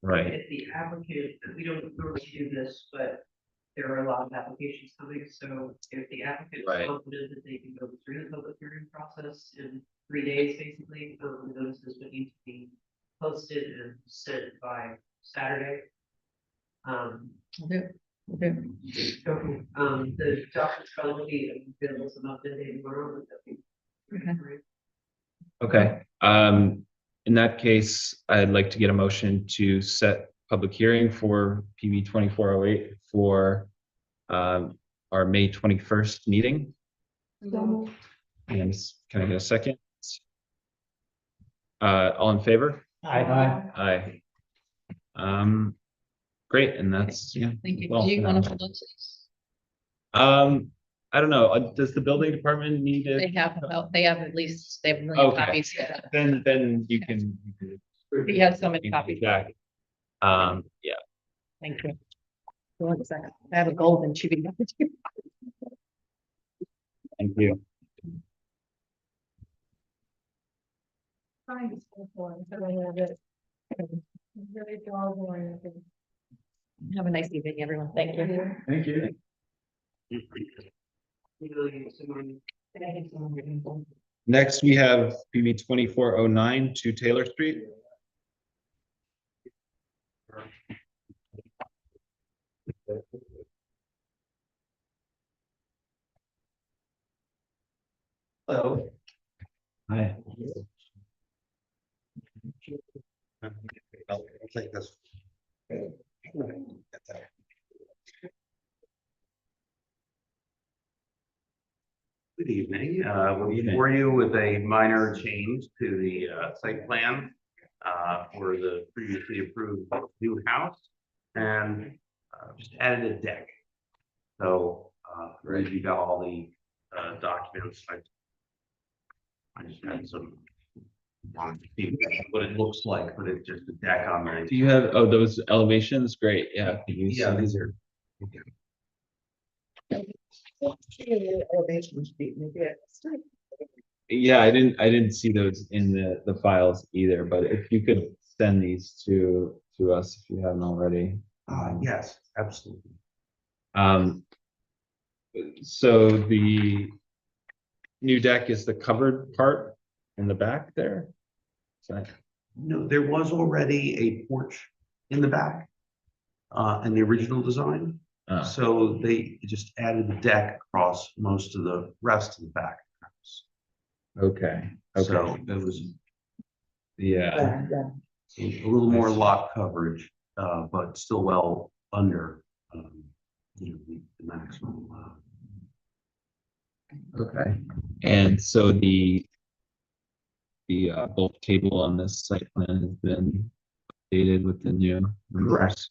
Right. If the applicant, we don't normally do this, but there are a lot of applications coming, so if the applicant is Right. confident that they can go through the public hearing process in 3 days, basically, the notices would need to be posted and sent by Saturday. Okay. Okay, the doctor's probably be available some update tomorrow. Would that be Okay. Okay, in that case, I'd like to get a motion to set public hearing for PB 2408 for our May 21st meeting. And can I get a second? All in favor? Aye. Aye. Great, and that's, yeah. Thank you. well, Do you want to hold on to this? I don't know, does the building department need They it? have, well, they have at least, they have a million Okay. copies. Then you can. He has so many copies. Back. Yeah, Thank you. Hold on a second. I have a golden shooting. thank you. Have a nice evening, everyone. Thank you. Thank you. Next, we have PB 2409 to Taylor Street. Hello. Hi. I'll take this. Good evening. We're Good evening. before you with a minor change to the site plan for the previously approved new house and just added a deck. So you got all the documents. I just had some wanted to see what it looks like, but it's just a deck on there. Do you have, oh, those elevations? Great, yeah. Can you Yeah, see- these are. Elevation sheet, maybe it's. Yeah, I didn't see those in the files either, but if you could send these to us if you haven't already. Yes, absolutely. Um, so the new deck is the covered part in the back there? Is that- No, there was already a porch in the back. In the original design, Ah, so they just added the deck across most of the rest of the back. okay, So okay, it was yeah, a little more lot coverage, but still well under, the maximum. okay. And so the bulk table on this site plan has been updated with the new numbers.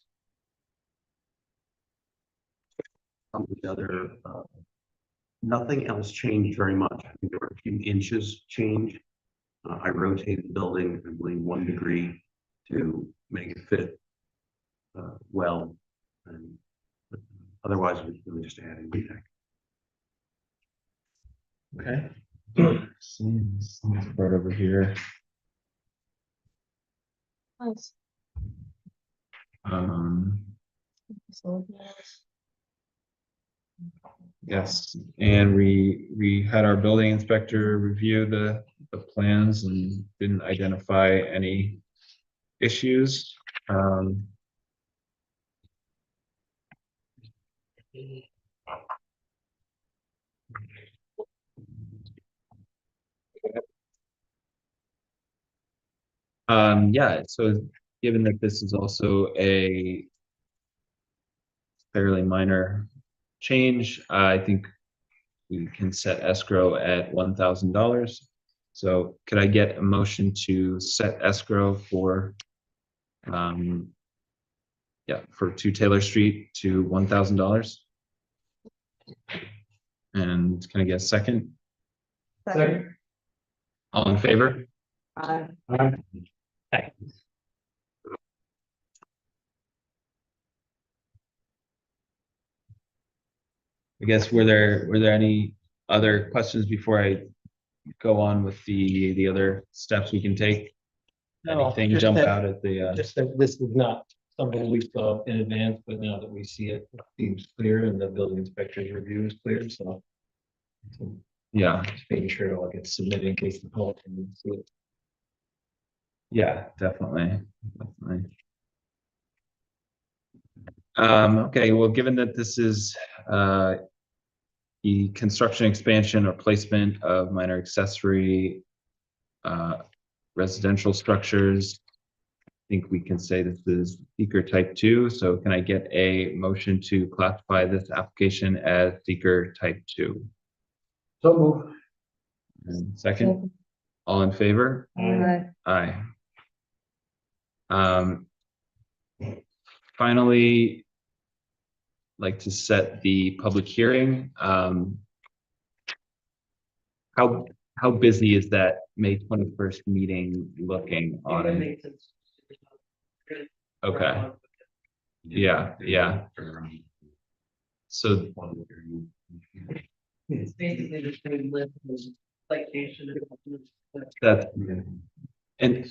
Some of the other, nothing else changed very much. I think there were a few inches change. I rotated the building, I believe, 1 degree to make it fit well. And otherwise, we just adding the deck. Okay. See this part over here. Nice. Um, yes, and we had our building inspector review the plans and didn't identify any issues. Yeah, so given that this is also a fairly minor change, I think we can set escrow at $1,000. So could I get a motion to set escrow for, for 2 Taylor Street to $1,000? And can I get a second? Second. All in favor? I guess were there any other questions before I go on with the other steps we can take? No, Anything just jump that- out at the Just that this is not something we saw in advance, but now that we see it, it seems clear and the building inspector's review is clear, so. yeah, Just making sure it all gets submitted in case the public can see it. yeah, definitely. Okay, well, given that this is the construction expansion or placement of minor accessory residential structures, I think we can say this is seeker type 2. So can I get a motion to classify this application as seeker type 2? So move. And second, all in favor? Aye. Finally, like to set the public hearing. How busy is that May 21st meeting looking on it? Okay. Yeah, yeah. So It's basically the same list as citation. that's, and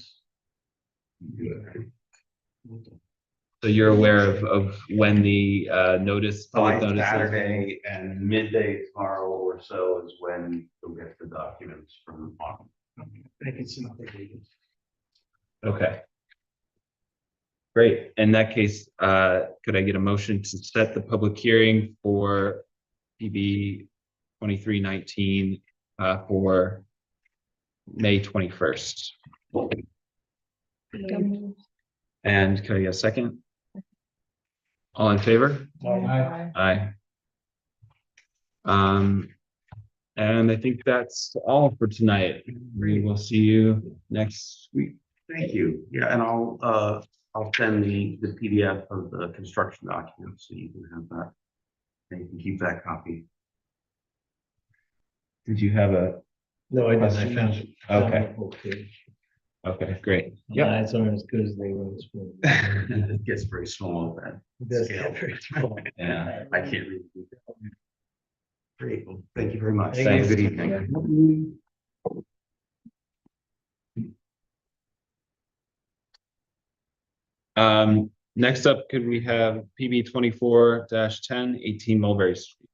so you're aware of when the notice, By public notice is? Saturday and midday tomorrow or so is when you'll get the documents from. I can see what they do. Okay. Great. In that case, could I get a motion to set the public hearing for PB 2319 for May 21st? And can I get a second? All in favor? Aye. And I think that's all for tonight. We will see you next week. Thank you. Yeah, and I'll send the PDF of the construction documents so you can have that. And you can keep that copy. Did you have a? No, I didn't. I Question? found it. Okay. Okay. Okay, great. Yeah, it's not as good as they were. It gets very small then. It does Scale. get very small. Yeah, I can't read. Great, well, thank you very much. Thank Have a you. good evening. Next up, could we have PB 24-10, 18 Mulberry Street?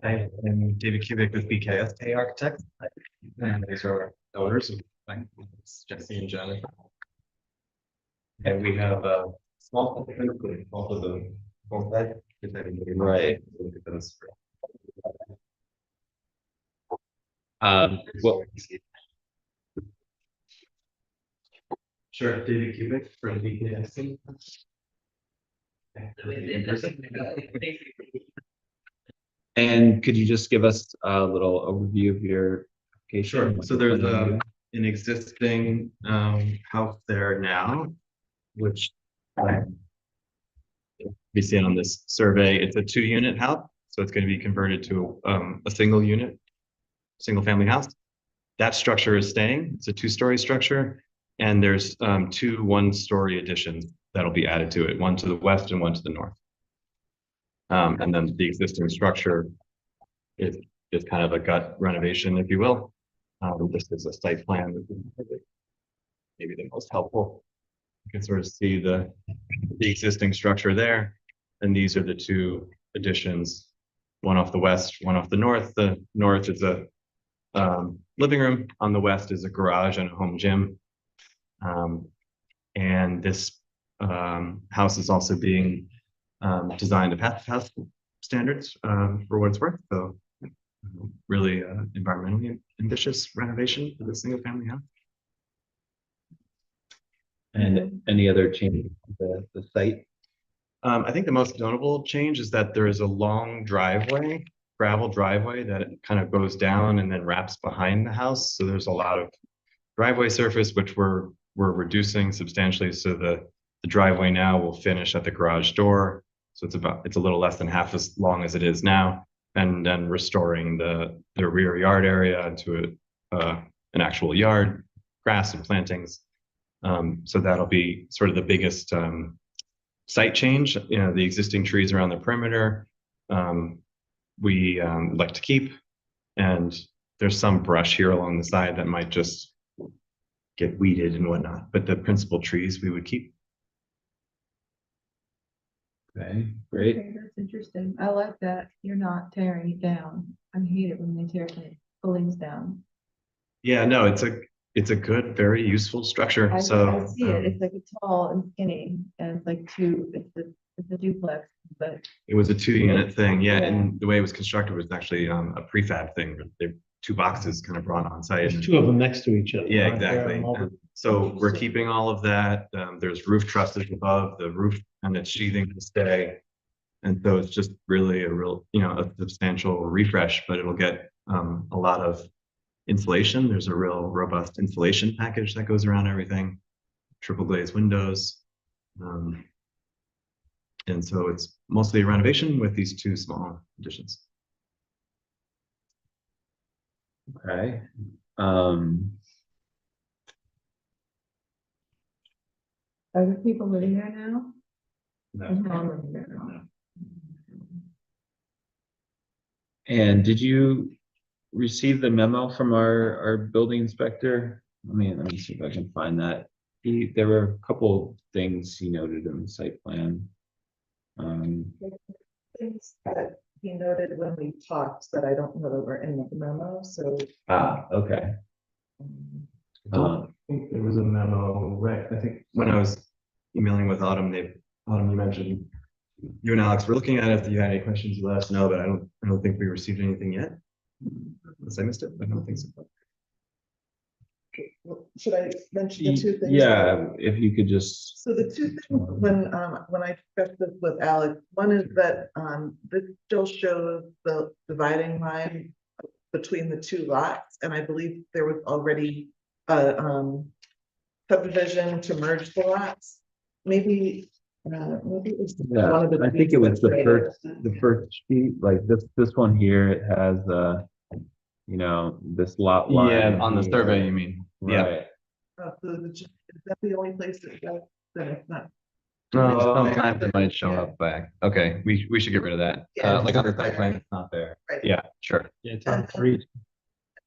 Hi, I'm David Kubik with BKSK Architects. And these are our owners, it's Jesse and Jennifer. And we have a small footprint, both of the both sides. If anybody wants to look at those. Well, Sure, David Kubik from BKSK. and could you just give us a little overview of your application? Sure, so there's an existing house there now, which we see on this survey. It's a 2-unit house, so it's going to be converted to a single unit, single family house. That structure is staying. It's a 2-story structure, and there's 2 1-story additions that'll be added to it, one to the west and one to the north. And then the existing structure is kind of a gut renovation, if you will. This is a site plan, maybe the most helpful. You can sort of see the existing structure there, and these are the 2 additions, one off the west, one off the north. The north is a living room, on the west is a garage and a home gym. And this house is also being designed to pass standards for what it's worth. So really environmentally ambitious renovation for this single family house. And any other change to the site? I think the most notable change is that there is a long driveway, gravel driveway that kind of goes down and then wraps behind the house. So there's a lot of driveway surface, which we're reducing substantially. So the driveway now will finish at the garage door. So it's a little less than half as long as it is now, and then restoring the rear yard area into an actual yard, grass and plantings. So that'll be sort of the biggest site change. You know, the existing trees around the perimeter, we like to keep, and there's some brush here along the side that might just get weeded and whatnot, but the principal trees we would keep. Okay, great. Okay, that's interesting. I like that you're not tearing it down. I hate it when they tear buildings down. Yeah, no, it's a good, very useful structure. I So see it. It's like it's tall and skinny and it's like it's a duplex, but it was a 2-unit thing, yeah, Yeah. and the way it was constructed was actually a prefab thing. They're 2 boxes kind of brought on site. There's 2 of them next to each other. Yeah, aren't there? exactly. I'm over- And so we're keeping all of that. There's roof trusses above the roof, and it's sheathing to stay. And so it's just really a substantial refresh, but it'll get a lot of insulation. There's a real robust insulation package that goes around everything, triple glazed windows. And so it's mostly a renovation with these 2 small additions. Okay. are there people living there now? No. And how long living there now? And did you receive the memo from our building inspector? Let me see if I can find that. There were a couple things he noted in the site plan. Things that he noted when we talked that I don't know that were in the memo, so. Okay. I think there was a memo, right? I think when I was emailing with Autumn, Autumn, you mentioned you and Alex were looking at it. If you had any questions, you let us know, but I don't think we received anything yet. Unless I missed it, I don't think so. Okay, well, should I mention the 2 things? Yeah, if you could just. So the 2 things, when I discussed this with Alex, one is that this still shows the dividing line between the 2 lots, and I believe there was already a subdivision to merge the lots. Maybe Maybe it was Yeah, one of the I think it was tweets that the first sheet, like this one here, it has, you know, this lot line. Yeah, on the here. survey, you mean? Yeah. Right. Oh, so is that the only place that does, then it's not? No, Oh. sometimes it might show up back. Okay, we should get rid of that. Yeah. Like on the site plan, it's not there. Right. Yeah, sure. Yeah, it's on on three.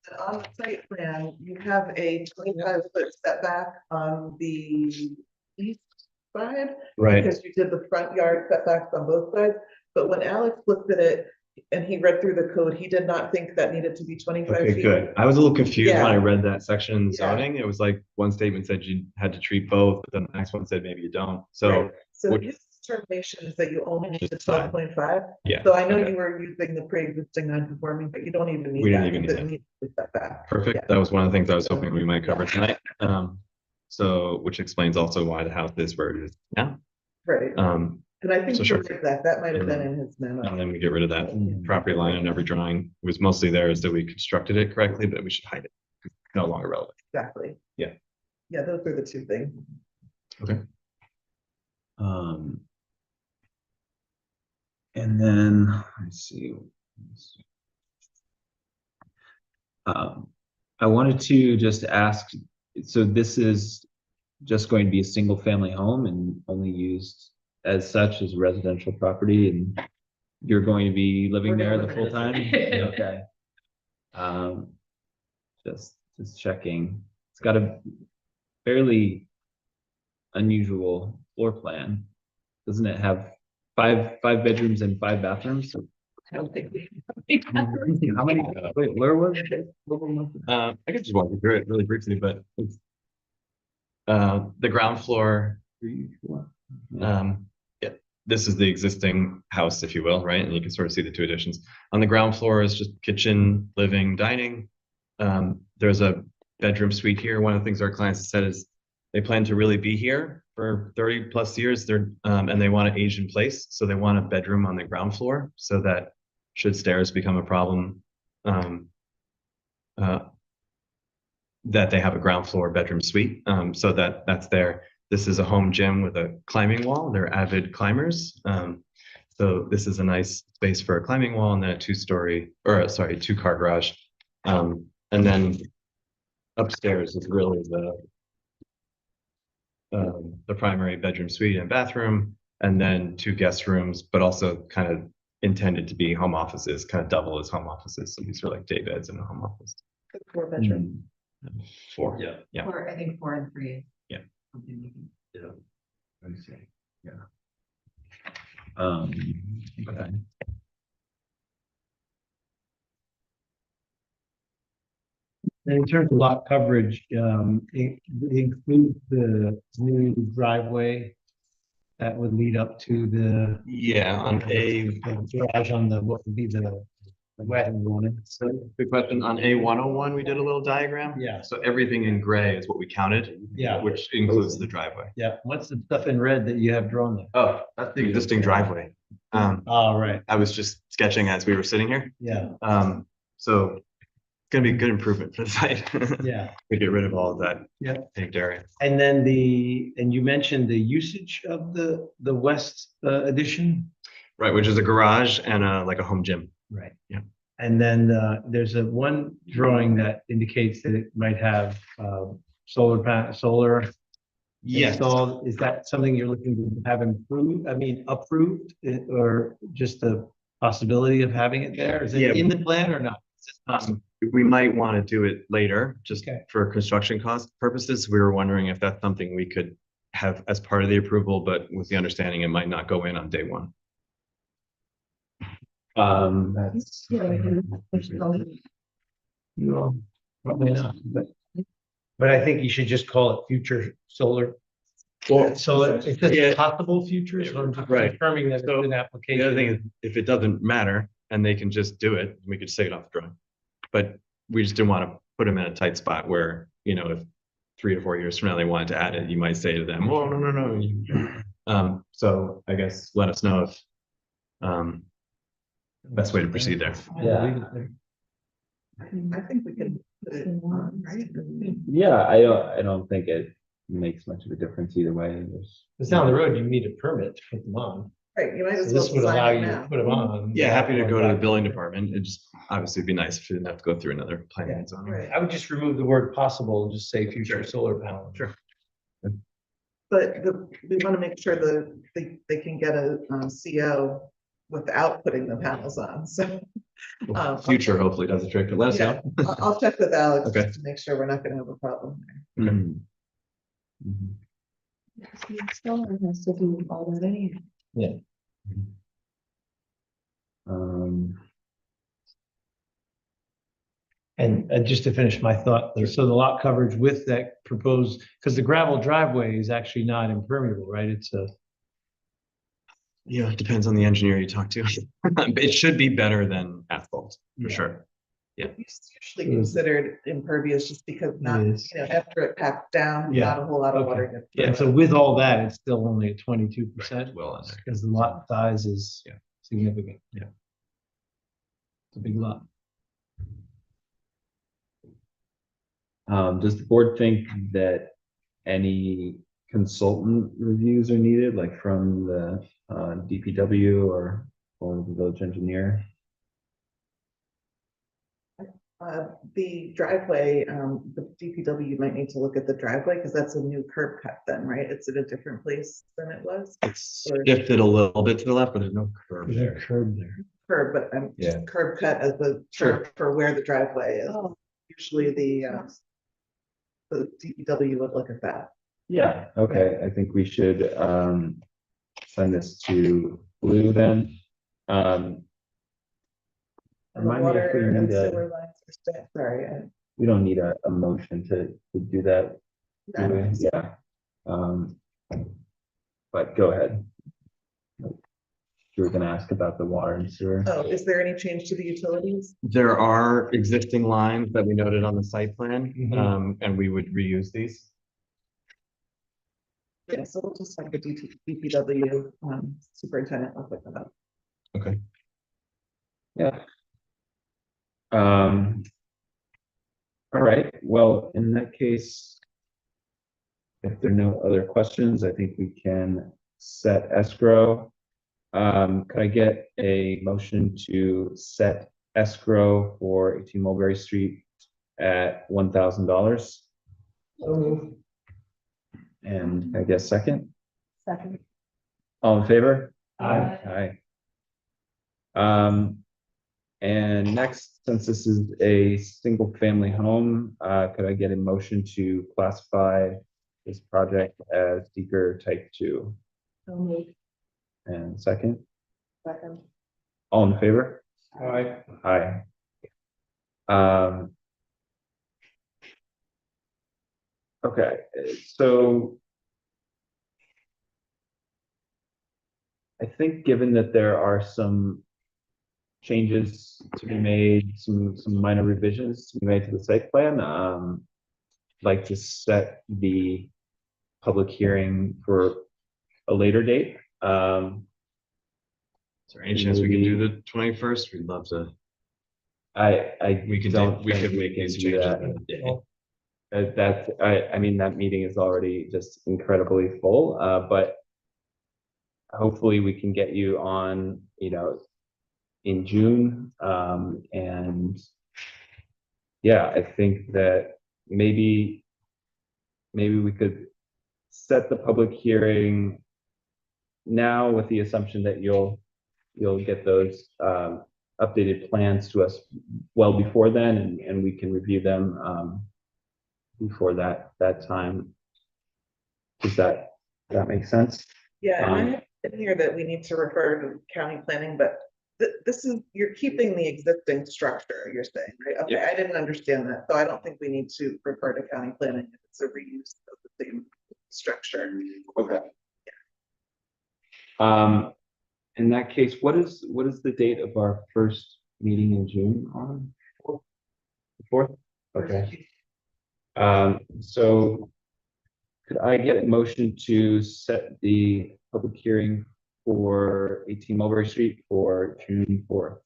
And on the site plan, you have a 25-foot setback on the east side. Right. Because you did the front yard setbacks on both sides, but when Alex looked at it and he read through the code, he did not think that needed to be 25 Okay, feet. good. I was a little confused when Yeah. I read that section in Yeah. zoning. It was like one statement said you had to treat both, but then the next one said maybe you don't. So, Right. So which- his determination is that you only need the Just five. 12.5. yeah. So I know okay. you were using the pre-existing non-conforming, but you don't even need We that. didn't even need because it that. needs to be set back. Perfect. Yeah. That was one of the things I was hoping we might cover tonight. So, which explains also why the house is where it is now. Right. And I think so you're sure. right, that might have been in his And memo. then we get rid of that property line in every drawing. It was mostly there as that we constructed it correctly, but we should hide it. It's no longer relevant. Exactly. Yeah. Yeah, those are the two things. Okay. And then, let's see. I wanted to just ask, so this is just going to be a single family home and only used as such as residential property, and you're going to be living We're there gonna the live full in time? Okay. Just checking. It's got a fairly unusual floor plan. Doesn't it have five bedrooms and 5 bathrooms? I don't think we. How many? Wait, where was it? I could just walk you through it really briefly, but it's the ground floor. Yeah, this is the existing house, if you will, right? And you can sort of see the 2 additions. On the ground floor is just kitchen, living, dining. There's a bedroom suite here. One of the things our clients have said is they plan to really be here for 30 plus years. And they want to age in place. So they want a bedroom on the ground floor so that should stairs become a problem, that they have a ground floor bedroom suite. So that's there. This is a home gym with a climbing wall. They're avid climbers. So this is a nice space for a climbing wall and then a 2-car garage. And then upstairs is really the primary bedroom suite and bathroom, and then 2 guest rooms, but also kind of intended to be home offices, kind of double as home offices. So these are like day beds in a home office. 4 bedroom. 4. Yeah. Yeah. Or I think 4 and 3. Yeah. Yeah. I see. Yeah. Okay. And in terms of lot coverage, it includes the new driveway that would lead up to the Yeah, on garage on the, what would be the wet one. So good question. On A101, we did a little diagram. Yeah. So everything in gray is what we counted. Yeah. Which includes the driveway. Yeah, what's the stuff in red that you have drawn there? Oh, that's the existing driveway. All right, I was just sketching as we were sitting here. yeah, So it's gonna be a good improvement for the site. yeah. We get rid of all of that. Yeah. Paved area. And then and you mentioned the usage of the west addition? Right, which is a garage and like a home gym. Right. Yeah. And then there's one drawing that indicates that it might have solar Yes. installed. Is that something you're looking to have approved, or just the possibility of having it there? Is Yeah. it in the plan or not? We might want to do it later, just Okay. for construction cost purposes. We were wondering if that's something we could have as part of the approval, but with the understanding it might not go in on day one. That's. No, probably not, but I think you should just call it future solar. Well, So it's yeah. just possible future, so I'm just Right. confirming that it's So, an The application. other thing is, if it doesn't matter and they can just do it, we could take it off the drawing. But we just didn't want to put them in a tight spot where, if 3 to 4 years from now they wanted to add it, you might say to them, oh, no. So I guess let us know if best way to proceed there. Yeah. I think we can put it on, right? Yeah, I don't think it makes much of a difference either way. It's down the road, you need a permit to put them on. Right, you might So as well this would allow sign it you to now. put them on. Yeah, happy to without go to going the back. building department. It just obviously would be nice if you didn't have to go through another planning and zoning. Right. I would just remove the word possible and just say future solar panel. Sure. But we want to make sure that they can get a CO without putting the panels on, so. Future hopefully does the trick, but let us Yeah, know. I'll check with Alex Okay. just to make sure we're not gonna have a problem there. Mhm. Mhm. Solar has to do all that anyway. Yeah. Um, And just to finish my thought, so the lot coverage with that proposed, because the gravel driveway is actually not impermeable, right? It's a. Yeah, it depends on the engineer you talk to. It should be better than asphalt, for sure. Yeah. It's usually considered impervious just because not, is. after it packs down, Yeah, not a whole lot of okay. water gets. Yeah, so with all that, it's still only at 22%. Well under. Because the lot size is significant. Yeah. It's a big lot. does the board think that any consultant reviews are needed, like from the DPW or the village engineer? The driveway, the DPW might need to look at the driveway because that's a new curb cut then, right? It's at a different place than it was. It's Or- shifted a little bit to the left, but there's no curve There's a there. curb there. Curb, but Yeah. curb cut as the Sure. term for where the driveway is. Oh. Usually the DPW would look at that. Yeah, okay, I think we should send this to Blue then. And the Remind me water if we and need a, sewer lines are sorry. we don't need a motion to do that, do we? I- Yeah. But go ahead. You were gonna ask about the water and sewer. Oh, is there any change to the utilities? There are existing lines that we noted on the site plan, Mhm. and we would reuse these. Yeah, so we'll just have the DPW superintendent look at that. Okay. Yeah. All right, well, in that case, if there are no other questions, I think we can set escrow. Could I get a motion to set escrow for 18 Mulberry Street at $1,000? And I guess second, Second. all in favor? Aye. Aye. And next, since this is a single family home, could I get a motion to classify this project as seeker type 2? So moved. And second, Second. all in favor? Aye. Aye. Okay, so I think given that there are some changes to be made, some minor revisions to be made to the site plan, I'd like to set the public hearing for a later date. Is there any chance we can do the 21st? We'd love to. We could think make can these do changes that. in a day. I mean, that meeting is already just incredibly full, but hopefully we can get you on, in June. And yeah, I think that maybe we could set the public hearing now with the assumption that you'll get those updated plans to us well before then, and we can review them before that time. Does that make sense? Yeah, and I have in here that we need to refer to county planning, but this is, you're keeping the existing structure, you're saying, right? Okay, I didn't understand that, so I don't think we need to refer to county planning if it's a reuse of the same structure. Okay. In that case, what is the date of our first meeting in June on? 4th? Okay. So could I get a motion to set the public hearing for 18 Mulberry Street for June 4th?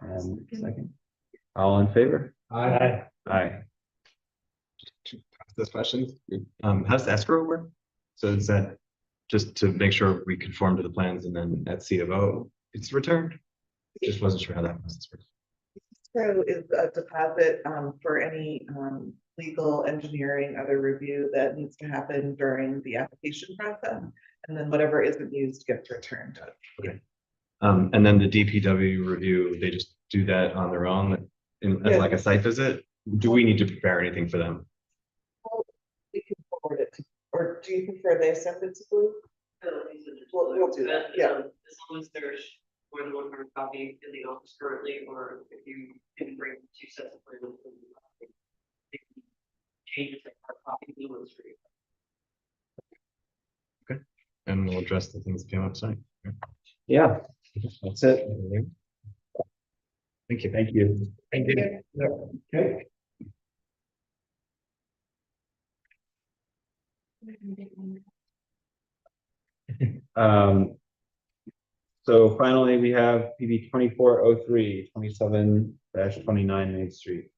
And second, all in favor? Aye. Aye. those questions. How does escrow work? So is that just to make sure we conform to the plans and then at C of O, it's returned? Just wasn't sure how that process works. Escrow is a deposit for any legal, engineering, other review that needs to happen during the application process. And then whatever isn't used gets returned. Okay. And then the DPW review, they just do that on their own as like a site visit? Do we need to prepare anything for them? We can forward it, or do you prefer they send it to Blue? We'll do that, yeah. As long as there's more than one hard copy in the office currently, or if you can bring 2 sets of plans. they can Change it to hard copy, new ones for you. Okay. And we'll address the things that came up tonight. Yeah, that's it. Thank you. Thank you. Thank you. Okay. Um, so finally, we have PB 2403, 27-29 Main Street.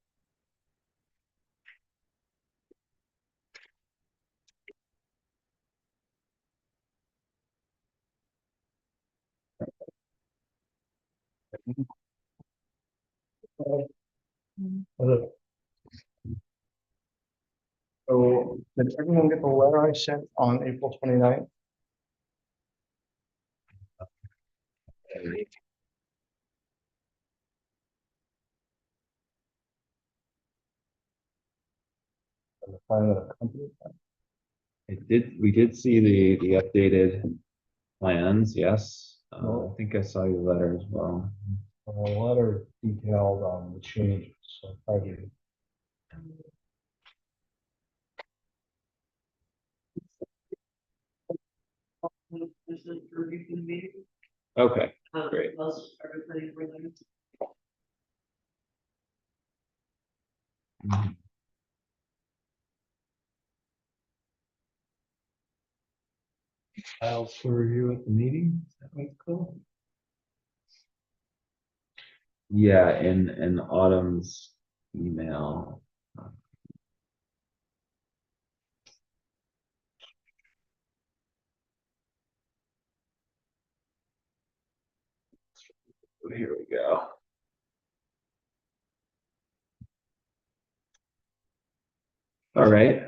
So did everyone get the letter I sent on April 29th? And the plan that accompanied that? We did see the updated plans, yes. I think I saw your letter as well. A letter detailed the changes, so probably. This is for review for the meeting. Okay, great. Plus everything for them. Files for review at the meeting. Is that what's cool? Yeah, in Autumn's email. Here we go. All right.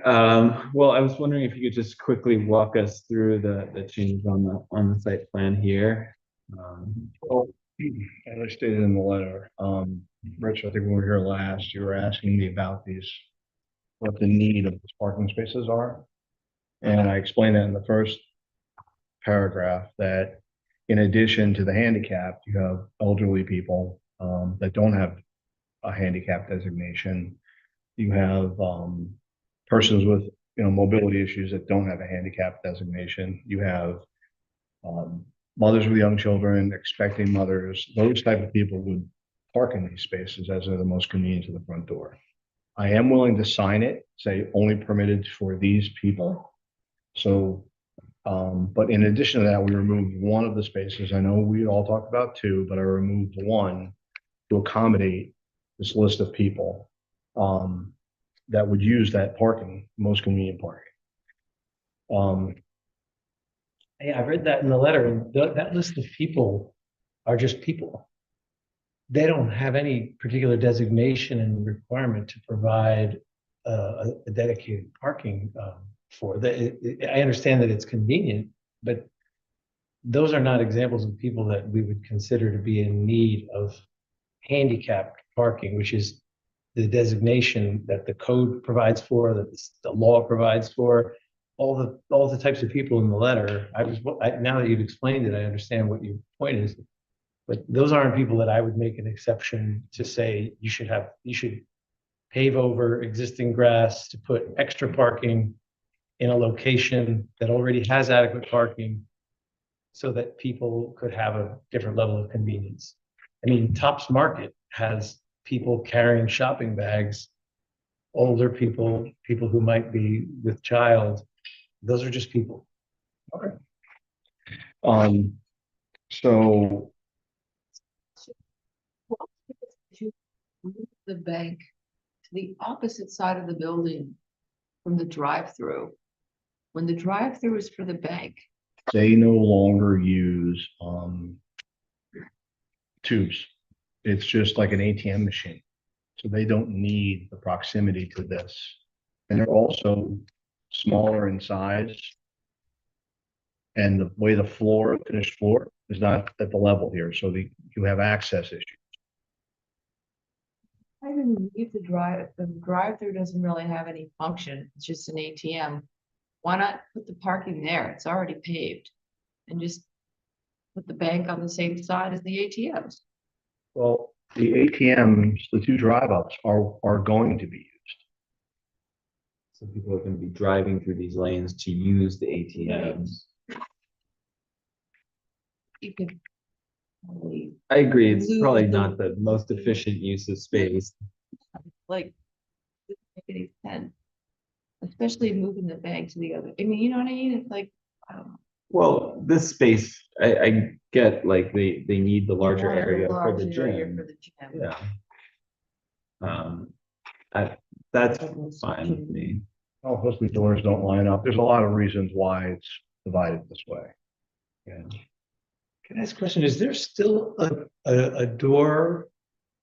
Well, I was wondering if you could just quickly walk us through the changes on the site plan here. Well, as I stated in the letter, Rich, I think when we were here last, you were asking me about what the need of these parking spaces are. And I explained that in the first paragraph that in addition to the handicap, you have elderly people that don't have a handicap designation. You have persons with mobility issues that don't have a handicap designation. You have mothers with young children, expecting mothers. Those type of people would park in these spaces as they're the most convenient to the front door. I am willing to sign it, say only permitted for these people. So, but in addition to that, we removed one of the spaces. I know we all talked about 2, but I removed 1 to accommodate this list of people that would use that parking, most convenient parking. Yeah, I read that in the letter, and that list of people are just people. They don't have any particular designation and requirement to provide a dedicated parking for. I understand that it's convenient, but those are not examples of people that we would consider to be in need of handicapped parking, which is the designation that the code provides for, that the law provides for. All the types of people in the letter. Now that you've explained it, I understand what your point is. But those aren't people that I would make an exception to say you should pave over existing grass to put extra parking in a location that already has adequate parking so that people could have a different level of convenience. I mean, Tops Market has people carrying shopping bags, older people, people who might be with child. Those are just people. Okay. So The bank to the opposite side of the building from the drive-through. When the drive-through is for the bank, They no longer use tubes. It's just like an ATM machine. So they don't need the proximity to this. And they're also smaller in size. And the way the floor, finished floor, is not at the level here, so you have access issues. I didn't leave the drive-through doesn't really have any function, it's just an ATM. Why not put the parking there? It's already paved. And just put the bank on the same side as the ATMs. Well, the ATMs, the two drive-ups are going to be used. So people are gonna be driving through these lanes to use the ATMs. You could probably, I agree, it's Lose probably the- not the most efficient use of space. like, doesn't make any sense. Especially moving the bank to the other, I mean, you know what I mean? It's like, I don't know. Well, this space, I get like they need the larger wanted a area for the larger area gym. for the gym. Yeah. That's fine with me. Oh, hopefully doors don't line up. There's a lot of reasons why it's divided this way. Yeah. Can I ask a question? Is there still a door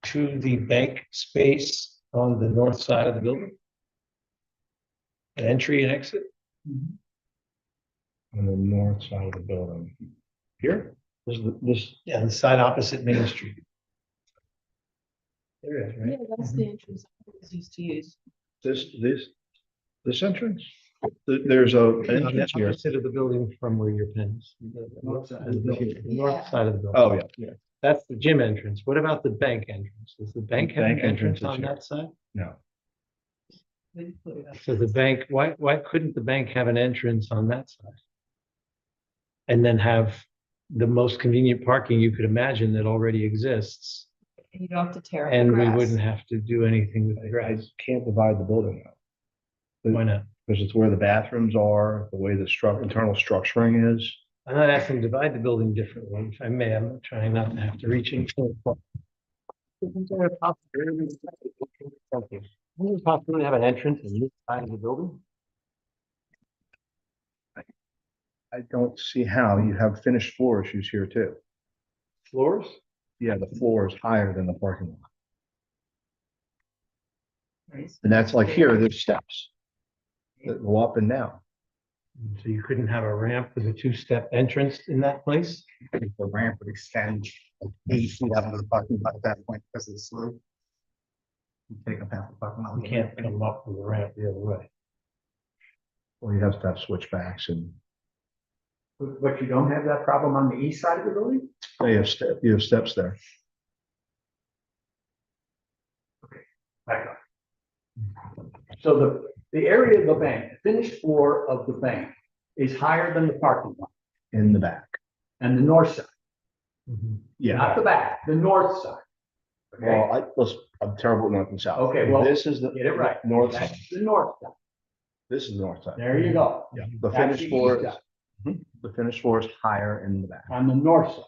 to the bank space on the north side of the building? An entry and exit? On the north side of the building. Here, this, Yeah, the side opposite Main Street. There is, Yeah, right? that's the entrance I always used to use. this entrance? There's an On the entrance here. opposite of the building from where your pen is. The north side of the building. The north Yeah. side of the building. Oh, yeah. That's the gym entrance. What about the bank entrance? Does the bank have an bank entrance entrance is on here. that side? No. So the bank, why couldn't the bank have an entrance on that side? And then have the most convenient parking you could imagine that already exists, And you don't have to tear up the and we grass. wouldn't have to do anything with the I grass. can't divide the building up. Why not? Because it's where the bathrooms are, the way the internal structuring is. I'm not asking to divide the building differently, if I may, I'm trying not to have to reach into it. Isn't there a possibility? Thank you. Isn't there a possibility to have an entrance in this side of the building? I don't see how. You have finished floor issues here too. Floors? Yeah, the floor is higher than the parking lot. And that's like here, there's steps that go up and down. So you couldn't have a ramp with a two-step entrance in that place? The ramp would extend like 8 feet out of the parking lot at that point because of the slope. You take up half the parking lot. You can't come up with a ramp the other way. Or you have to have switchbacks and But you don't have that problem on the east side of the building? you have steps there. Back up. So the area of the bank, the finished floor of the bank is higher than the parking lot In the back. and the north side, Yeah. not the back, the north side. Okay, Well, I'm terrible at north and south. Okay, well, This is the get it right. north side. That's the north side. This is the north side. There you go. Yeah, the That's finished the floor, east is- side. the finished floor is higher in the back. On the north side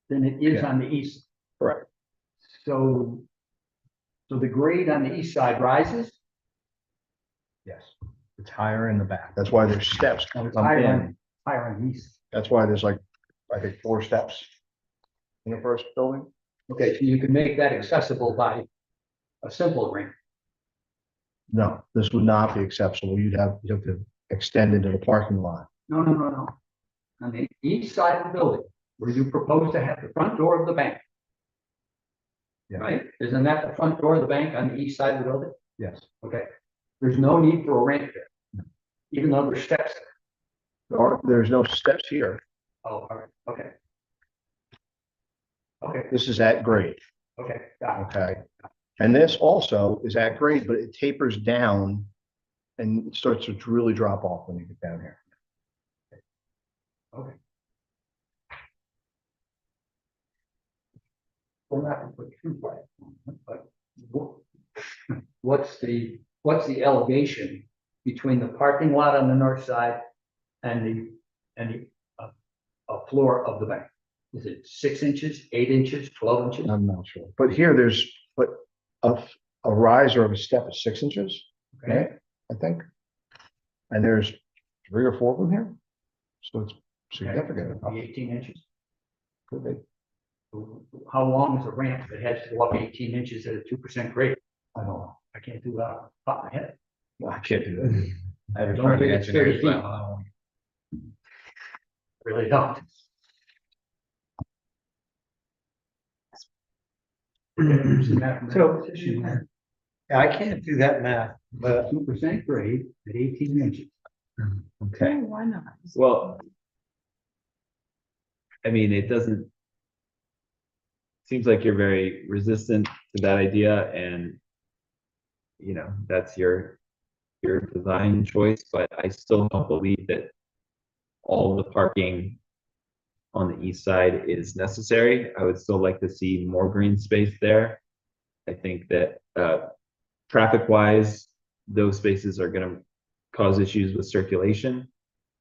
than it is Yeah. on the east. side. Correct. So the grade on the east side rises? Yes. It's higher in the back. That's why there's steps No, it's come higher in. higher on the east. That's why there's like, I think, 4 steps in the first building. Okay, so you can make that accessible by a simple ramp. No, this would not be acceptable. You have to extend into the parking lot. No. On the east side of the building, where you propose to have the front door of the bank. Yeah. Right? Isn't that the front door of the bank on the east side of the building? Yes. Okay. There's no need for a ramp there. Even though there's steps there. There's no steps here. Oh, all right, okay. Okay, This is at grade. okay, got it. Okay. And this also is at grade, but it tapers down and it starts to really drop off when you get down here. Okay. We're not gonna put true flag on it, but what's the elevation between the parking lot on the north side and the floor of the bank? Is it 6 inches, 8 inches, 12 inches? I'm not sure. But here but a riser of a step is 6 inches, Okay, right? I think. And there's 3 or 4 of them here. So it's significant. Be 18 inches. Could be. How long is a ramp that has to go up 18 inches at a 2% grade? I don't know. I can't do that off the top of my head. Well, I can't do that. I don't think it's 30 feet. Really don't. So, yeah, I can't do that math, but 2% grade at 18 inches. Okay, Why not? well. I mean, it doesn't. Seems like you're very resistant to that idea and. You know, that's your design choice, but I still don't believe that. All the parking. On the east side is necessary. I would still like to see more green space there. I think that, traffic wise, those spaces are gonna cause issues with circulation.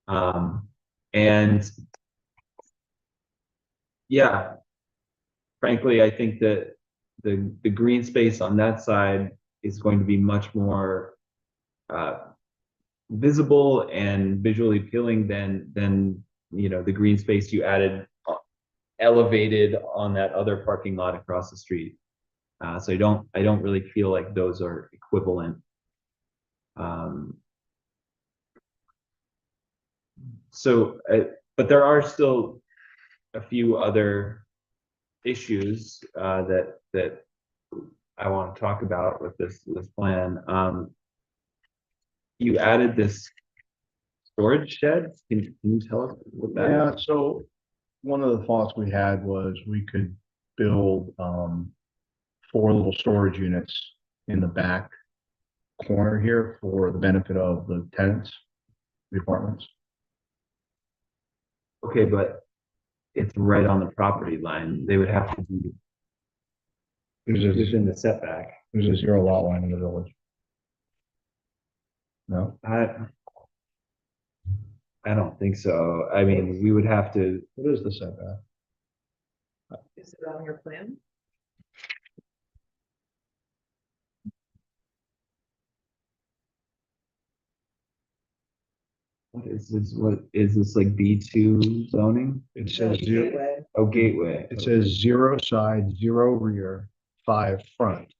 And. Yeah. Frankly, I think that the green space on that side is going to be much more. Visible and visually appealing than, the green space you added. Elevated on that other parking lot across the street. So I don't really feel like those are equivalent. But there are still a few other issues that I want to talk about with this plan. You added this storage shed. Can you tell us what that is? Yeah, so one of the thoughts we had was we could build 4 little storage units in the back corner here for the benefit of the tenants, the apartments. Okay, but it's right on the property line. They would have to be within the setback. There's a 0 lot line in the village. No, I don't think so. I mean, we would have to. what is the setback? Is it on your plan? What is this? What is this, like B2 zoning? It says No, 0, gateway. Oh, gateway. it says 0 side, 0 rear, 5 front.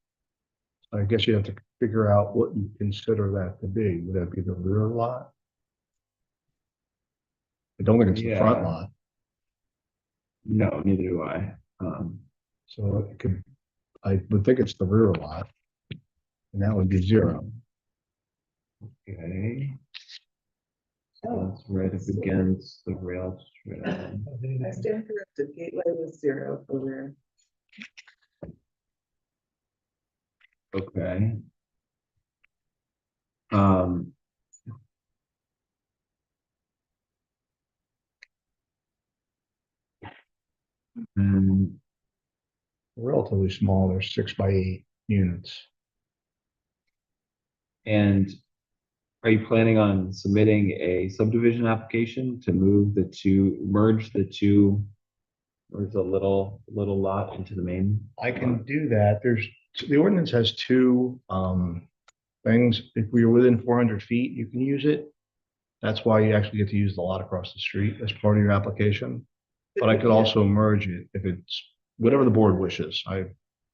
I guess you have to figure out what you consider that to be. Would that be the rear lot? I don't think it's the front Yeah. lot. No, neither do I. So it could, I would think it's the rear lot. And that would be 0. Okay. So that's right up against the rail trail. I stand corrected. Gateway was 0 for rear. Okay. Um. And Relatively small, they're 6 by 8 units. And are you planning on submitting a subdivision application to merge the little lot into the main? I can do that. The ordinance has 2 things. If we were within 400 feet, you can use it. That's why you actually get to use the lot across the street as part of your application. But I could also merge it if it's whatever the board wishes. I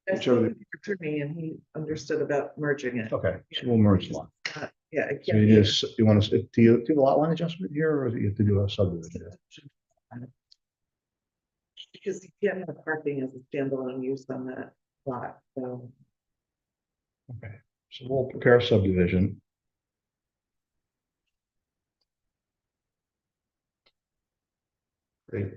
Whichever spoke to me and he understood about merging it. Okay, so we'll merge the lot. Yeah, it So can't you be. just, you want to, do you do the lot line adjustment here or do you have to do a subdivision? Because you can't have parking as a standalone use on that lot, so. Okay, so we'll prepare a subdivision. Great.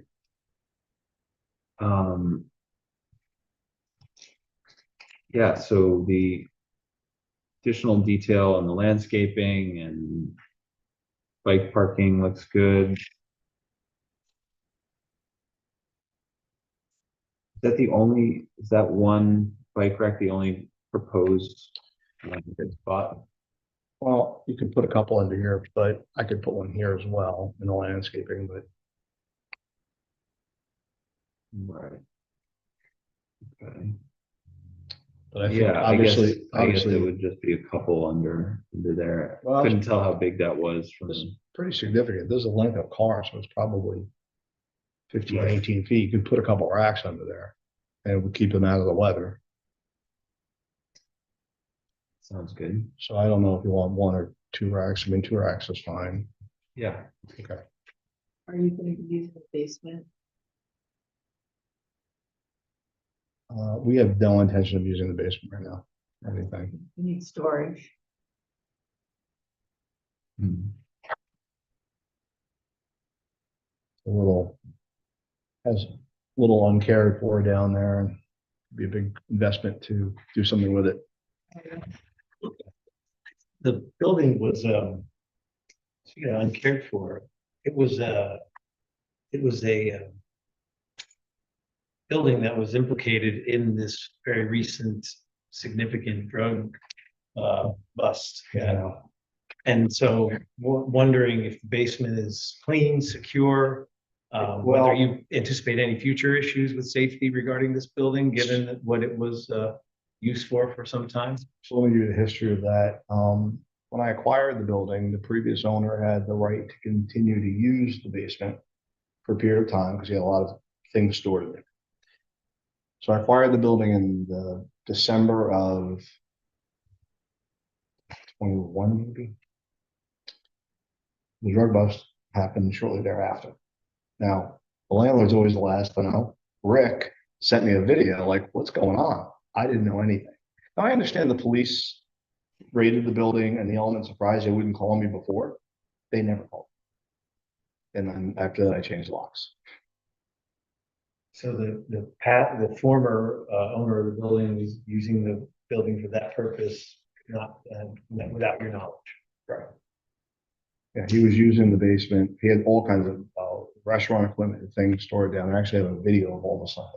Yeah, so the additional detail on the landscaping and bike parking looks good. Is that one bike rack the only proposed spot? Well, you could put a couple under here, but I could put one here as well in the landscaping, but Right. Okay. But I think Yeah, I guess obviously, it obviously, would just be a couple under there. Well, Couldn't tell how big that was from. this is pretty significant. There's a length of car, so it's probably 15, Right. 18 feet. You could put a couple racks under there and it would keep them out of the weather. Sounds good. So I don't know if you want 1 or 2 racks. I mean, 2 racks is fine. Yeah. Okay. Are you gonna use the basement? We have no intention of using the basement right now or anything. You need storage. Hmm. A little, has a little uncared for down there and be a big investment to do something with it. The building was, uncared for. It was a building that was implicated in this very recent significant drug bust. Yeah. And so wondering if the basement is clean, secure, whether Well- you anticipate any future issues with safety regarding this building, given what it was used for some time? So let me give you the history of that. When I acquired the building, the previous owner had the right to continue to use the basement for a period of time because he had a lot of things stored in it. So I acquired the building in the December of 21, maybe. The drug bust happened shortly thereafter. Now, the landlord's always the last to know. Rick sent me a video like, what's going on? I didn't know anything. Now, I understand the police raided the building and the element surprised they wouldn't call me before. They never called. And then after that, I changed locks. So the former owner of the building was using the building for that purpose, not without your knowledge. Right. Yeah, he was using the basement. He had all kinds of restaurant equipment and things stored down there. I actually have a video of all the stuff.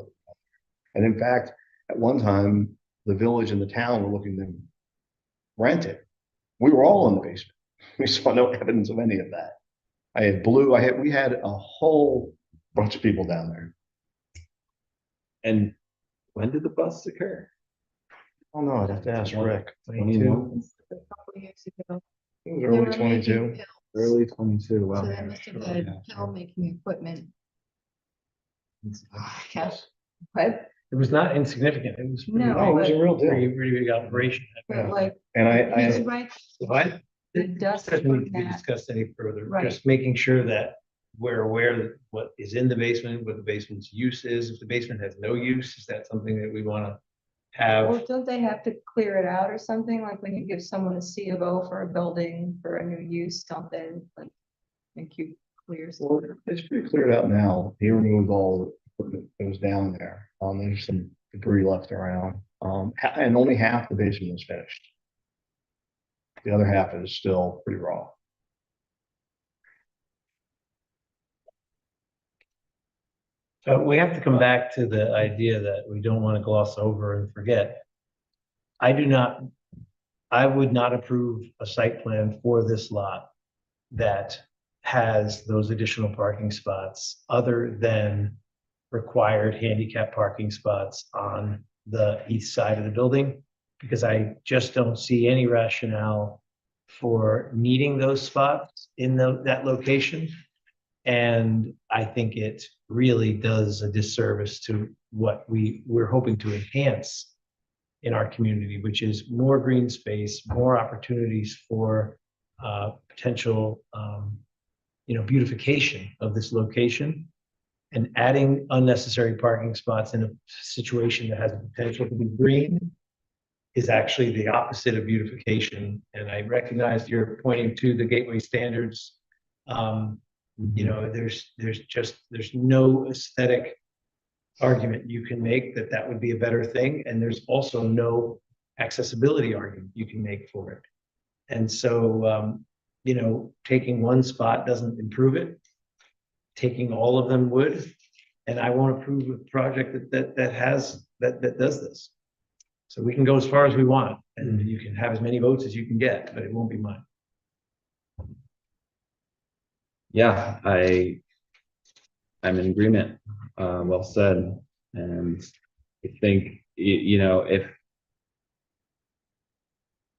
And in fact, at one time, the village and the town were looking to rent it. We were all in the basement. We saw no evidence of any of that. We had a whole bunch of people down there. And when did the bust occur? Oh no, I'd have to ask Rick. 22? A couple years ago. It was They early were making 22. pills, Early 22, wow. So they must have had pill making equipment. Yes, but, It was not insignificant. It was. No, Oh, it was a real deal. Pretty big operation. but like, And he's I right, What? the dust Doesn't from need to be that, discussed any further. Right. Just making sure that we're aware that what is in the basement, what the basement's use is. If the basement has no use, is that something that we want to well, have? don't they have to clear it out or something, like when you give someone a C of O for a building for a new use, don't they, like, make you clear? Well, it's pretty cleared out now. He removed all the equipment that was down there. There's some debris left around. And only half the basement is finished. The other half is still pretty raw. So we have to come back to the idea that we don't want to gloss over and forget. I would not approve a site plan for this lot that has those additional parking spots other than required handicap parking spots on the east side of the building, because I just don't see any rationale for needing those spots in that location. And I think it really does a disservice to what we're hoping to enhance in our community, which is more green space, more opportunities for potential, beautification of this location. And adding unnecessary parking spots in a situation that has the potential to be green is actually the opposite of beautification. And I recognize you're pointing to the gateway standards. There's no aesthetic argument you can make that would be a better thing. And there's also no accessibility argument you can make for it. And so, taking one spot doesn't improve it. Taking all of them would. And I won't approve a project that does this. So we can go as far as we want, and you can have as many votes as you can get, but it won't be mine. Yeah, I'm in agreement. Well said. And I think, if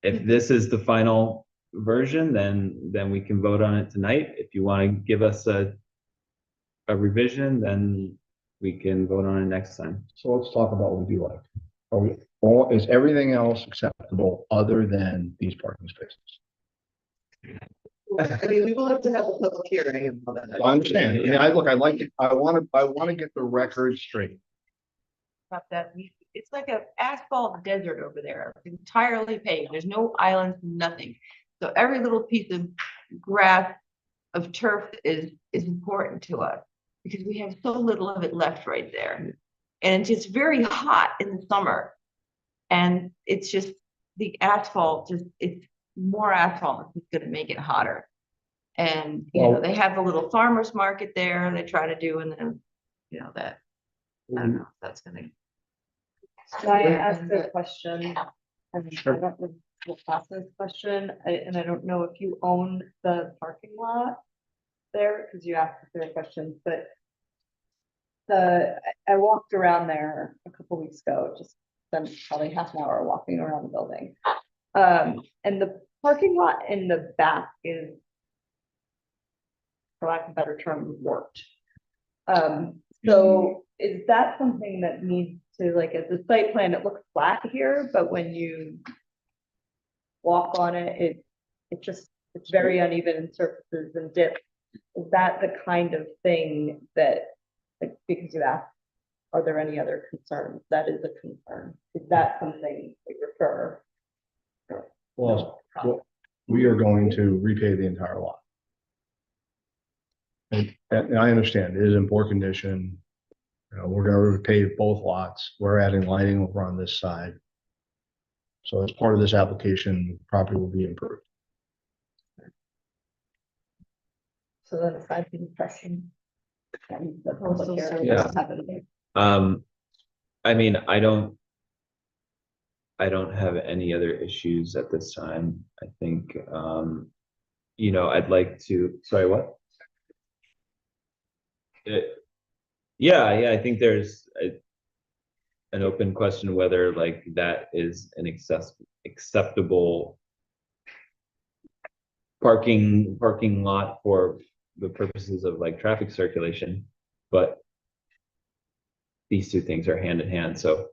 if this is the final version, then we can vote on it tonight. If you want to give us a revision, then we can vote on it next time. So let's talk about what we do like. Are we, all, is everything else acceptable other than these parking spaces? I mean, we will have to have a public hearing and all that. I understand. Yeah, I like it. I want to get the record straight. About that, it's like a asphalt desert over there, entirely paved. There's no islands, nothing. So every little piece of grass, of turf is important to us because we have so little of it left right there. And it's just very hot in the summer. And it's just the asphalt, it's more asphalt is going to make it hotter. And you know, they have the little farmers market there, they try to do, and then you know that I don't know if that's gonna. Can I ask a question? I don't know the process question, and I don't know if you own the parking lot there, because you asked a fair question, but I walked around there a couple weeks ago, just spent probably half an hour walking around the building. And the parking lot in the back is, for lack of a better term, warped. So is that something that needs to, like, as a site plan, it looks flat here, but when you walk on it, it's very uneven surfaces and dips. Is that the kind of thing that, like, because you asked, are there any other concerns? That is a concern. Is that something we refer? Well, we are going to repay the entire lot. And I understand it is in poor condition. You know, we're going to repave both lots. We're adding lighting over on this side. So as part of this application, the property will be improved. So then aside from the question. Yeah. I mean, I don't have any other issues at this time. I think, you know, I'd like to, sorry, what? Yeah, I think there's an open question whether like that is an acceptable parking lot for the purposes of like traffic circulation, but these two things are hand in hand. So,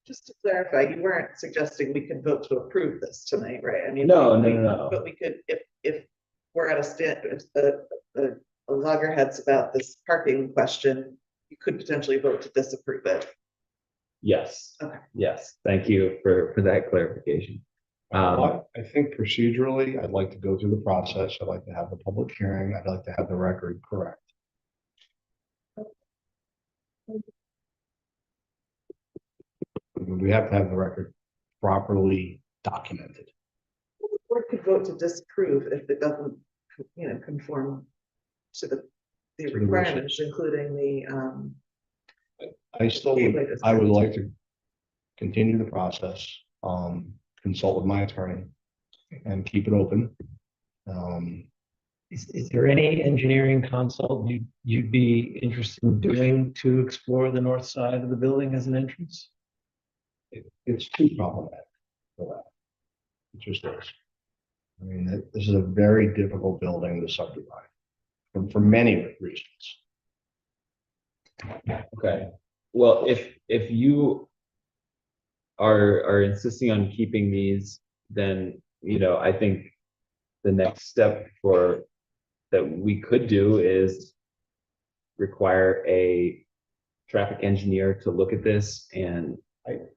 just to clarify, you weren't suggesting we could vote to approve this tonight, right? I mean, no. But we could, if we're at a stand, if the loggerheads about this parking question, you could potentially vote to disapprove it. Yes. Okay. Yes. Thank you for that clarification. I think procedurally, I'd like to go through the process. I'd like to have the public hearing. I'd like to have the record correct. We have to have the record properly documented. The board could vote to disapprove if it doesn't, you know, conform to the requirements, including the I would like to continue the process, consult with my attorney and keep it open. Is there any engineering consult you'd be interested in doing to explore the north side of the building as an entrance? It's too problematic for that. It just is. I mean, this is a very difficult building to subdivide for many reasons. Okay. Well, if you are insisting on keeping these, then, you know, I think the next step that we could do is require a traffic engineer to look at this. And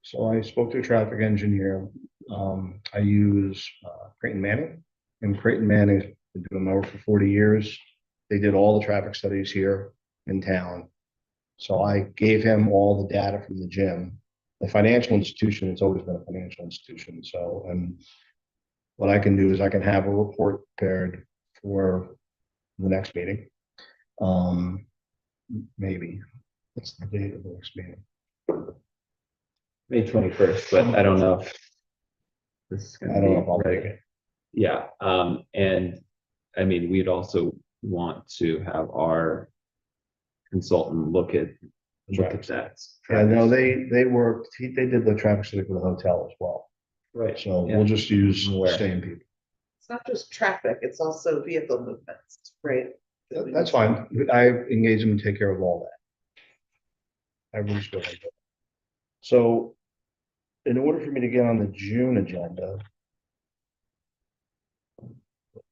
so I spoke to a traffic engineer. I use Creighton Manning, and Creighton Manning's been doing over for 40 years. They did all the traffic studies here in town. So I gave him all the data from the gym. The financial institution has always been a financial institution. So, and what I can do is I can have a report prepared for the next meeting. Maybe that's the date of the next meeting. May 21st, but I don't know if this is gonna I don't be know if I'll right. make it. Yeah, and I mean, we'd also want to have our consultant look at that. Yeah, no, they worked, they did the traffic study for the hotel as well. Right. So Yeah. we'll just use I'm aware. same people. It's not just traffic, it's also vehicle movements, right? That's fine. I engage them and take care of all that. Everybody's good. like that. So in order for me to get on the June agenda,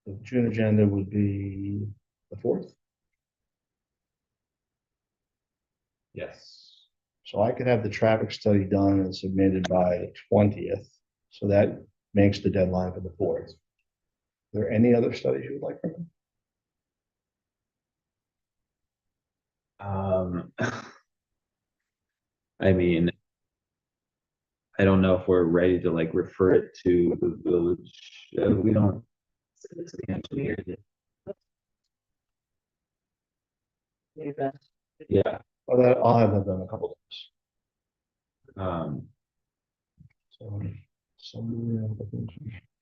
the June agenda would be the 4th. Yes. So I could have the traffic study done and submitted by the 20th. So that makes the deadline for the 4th. Are there any other studies you would like from me? I mean, I don't know if we're ready to like refer it to the village. We don't. It's the engineer. Yeah. Well, I'll have that done in a couple of days. So,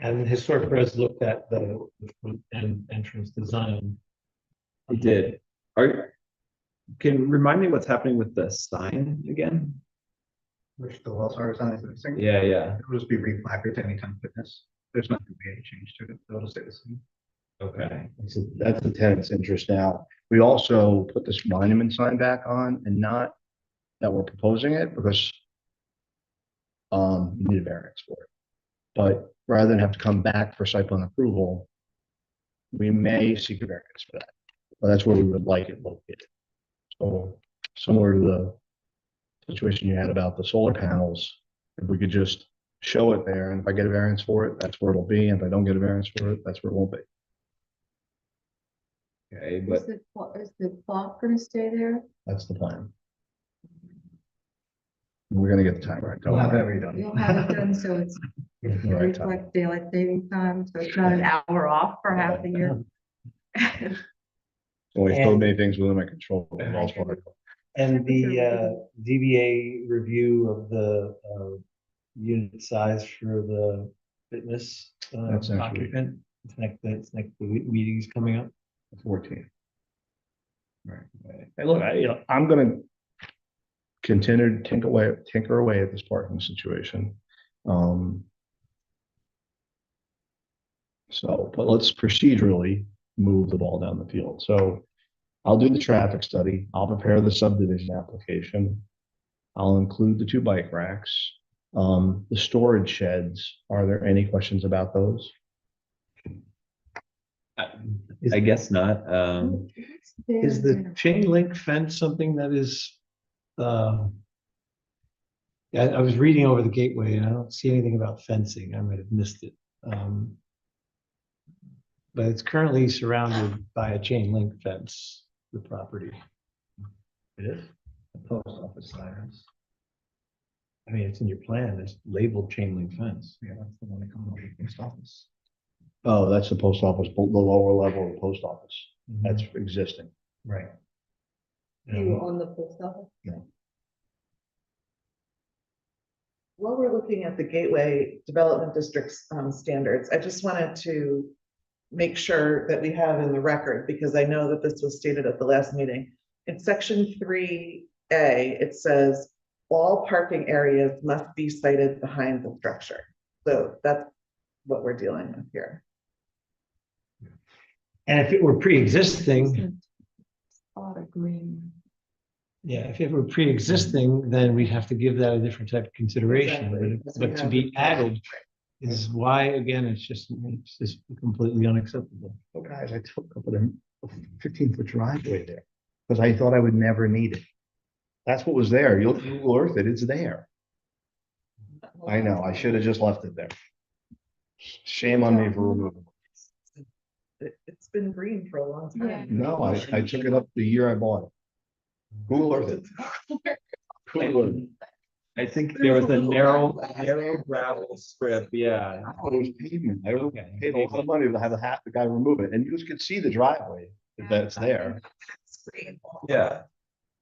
And Historic Pres looked at the entrance design. We did. Can you remind me what's happening with the sign again? Which the wells are sign. Yeah, yeah. It'll just be reflagged to Anytime Fitness. There's not gonna be any change to it. It'll stay the same. Okay. So that's the tenant's interest now. We also put this monument sign back on, and not that we're proposing it because you need a variance for it. But rather than have to come back for site plan approval, we may seek a variance for that. But that's where we would like it located. So similar to the situation you had about the solar panels, if we could just show it there, and if I get a variance for it, that's where it'll be. And if I don't get a variance for it, that's where it won't be. Okay, Is but the clock gonna stay there? That's the plan. We're gonna get the time right. Don't We'll have worry. that redone. You'll have it done, so it's The right time. reflect daylight saving time, so it's not an hour off for half the year. Only so many things within my control. but Wells Fargo. And the DBA review of the unit size for the fitness That's next week. occupant. It's next meeting's coming up. 14. Right. Hey, look, I'm gonna continue to tinker away at this parking situation. So, but let's procedurally move the ball down the field. So I'll do the traffic study. I'll prepare the subdivision application. I'll include the 2 bike racks. The storage sheds, are there any questions about those? I guess not. Is the chain link fence something that is? Yeah, I was reading over the gateway and I don't see anything about fencing. I might have missed it. But it's currently surrounded by a chain link fence, the property. It is? The post office signs. I mean, it's in your plan. It's labeled chain link fence. Yeah, that's the one that comes with the post office. Oh, that's the post office, the lower level of the post office. That's existing. Right. You own the post office? While we're looking at the Gateway Development District's standards, I just wanted to make sure that we have in the record, because I know that this was stated at the last meeting. In section 3A, it says all parking areas must be sited behind the structure. So that's what we're dealing with here. And if it were pre-existing, Spot of green. yeah, if it were pre-existing, then we'd have to give that a different type of consideration. Exactly. But to be added is why, again, it's just completely unacceptable. Oh, guys, I took up a 15-foot driveway there because I thought I would never need it. That's what was there. You'll Google Earth it, it's there. I know, I should have just left it there. Shame on me for removing it. It's been green for a long time. No, I took it up the year I bought it. Google Earth it. Google Earth it. I think there was a narrow gravel strip, yeah. Oh, it was pavement. I paid a lot of money to have the guy remove it, and you just could see the driveway that's there. Yeah.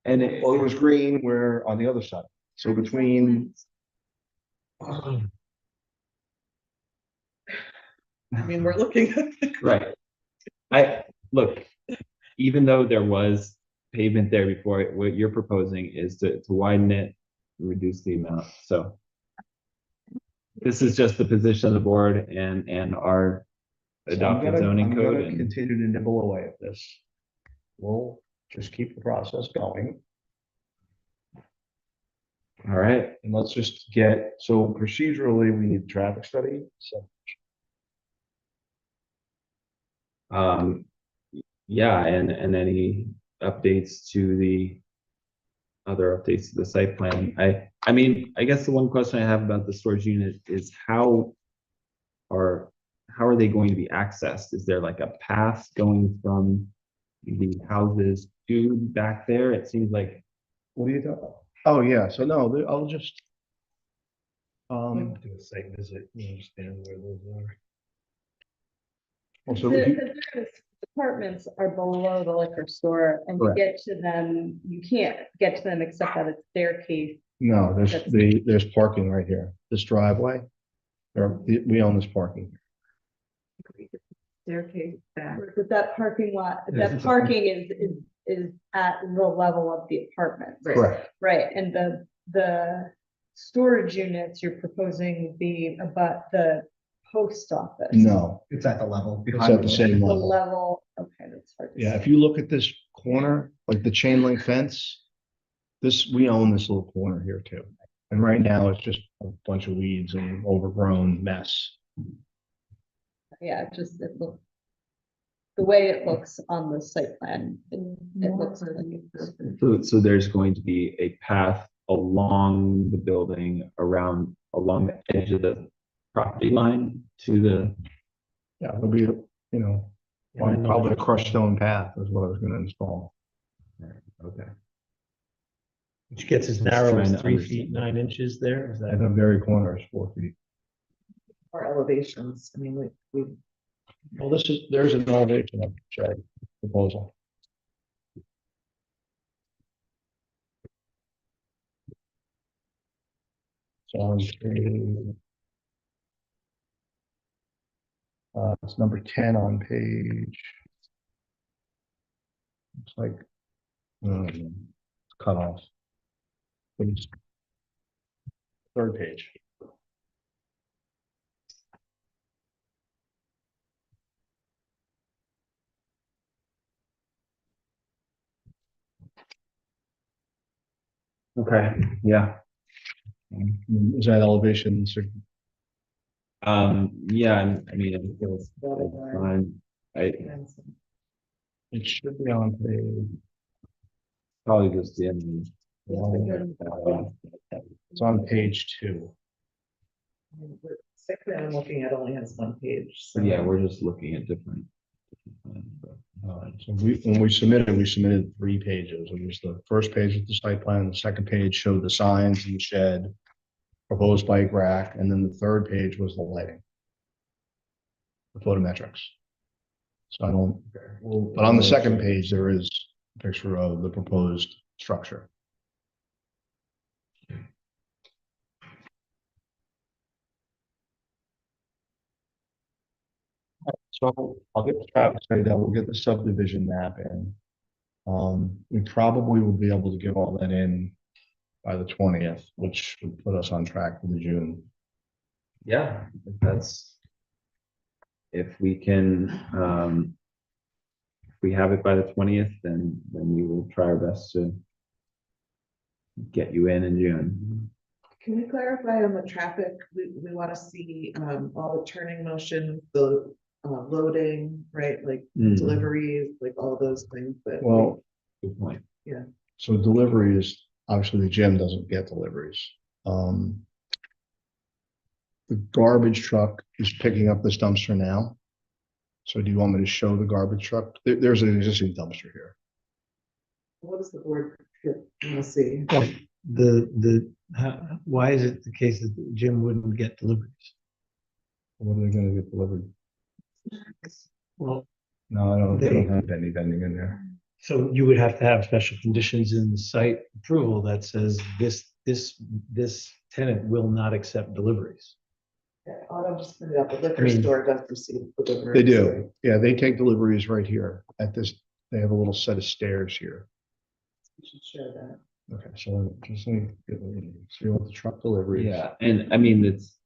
And it Well, it was green where on the other side. So between, I mean, we're looking at. right. Look, even though there was pavement there before, what you're proposing is to widen it, reduce the amount, so. this is just the position of the board and our adopted zoning code and. Continue to nibble away at this. We'll just keep the process going. All right, And let's just get, so procedurally, we need a traffic study, so. yeah, and any updates to the other updates to the site plan. I mean, I guess the one question I have about the storage unit is how are they going to be accessed? Is there like a path going from the houses to back there? It seems like. What are you talking about? Oh, yeah, so no, I'll just. Do a site visit, you understand where those are. Also, The apartments are below the liquor store and you Correct. get to them, you can't get to them except by the staircase. no, That's- there's parking right here, this driveway. We own this parking. Staircase back. But that parking lot, Yes, that it's a- parking is at the level of the apartment. Correct. Right, and the storage units you're proposing be about the post office. No, It's at the level. it's at the same The level. level, okay, that's hard to Yeah, say. if you look at this corner, like the chain link fence, we own this little corner here too. And right now it's just a bunch of weeds and overgrown mess. Yeah, it looks, the way it looks on the site plan, it looks like it's. So there's going to be a path along the building along the edge of the property line to the. Yeah, it'll be, probably a crushed stone path is what I was gonna install. Okay. Which gets as Just narrow trying as to 3 understand. feet, 9 inches there, is At that? the very corner is 4 feet. Or elevations, I mean, we Well, there's an elevation of shed proposal. So on it's number 10 on page. It's like, it's cut off. But it's third page. Okay, yeah. Is that elevation? Yeah, I mean, it feels fine. It should be on page. Probably just in. It's on page 2. site plan I'm looking at only has one page. So Yeah, we're just looking at different. plans, but- So when we submitted 3 pages. It was the first page with the site plan, the second page showed the signs and the shed, proposed bike rack, and then the third page was the lighting. The photometrics. So I don't, but on the second page, there is a picture of the proposed structure. So I'll get the traffic study done, we'll get the subdivision map in. We probably will be able to get all that in by the 20th, which would put us on track for the June. Yeah, if that's. If we can, if we have it by the 20th, then we will try our best to. Get you in June. can we clarify on the traffic? We want to see all the turning motion, the loading, right? Like Mhm. deliveries, like all those things that. Well, Good point. Yeah. so deliveries, obviously the gym doesn't get deliveries. The garbage truck is picking up this dumpster now. So do you want me to show the garbage truck? There's an existing dumpster here. What does the board want to see? Why is it the case that the gym wouldn't get deliveries? When are they gonna get delivered? Well, No, I don't, they They- don't have any vending in there. so you would have to have special conditions in the site approval that says this tenant will not accept deliveries. Autumn just put it up, the liquor mean- store does receive deliveries. They do. Yeah, they take deliveries right here at this, they have a little set of stairs here. You should share that. Okay, so just let me see what the truck deliveries. Yeah, and I mean, it's.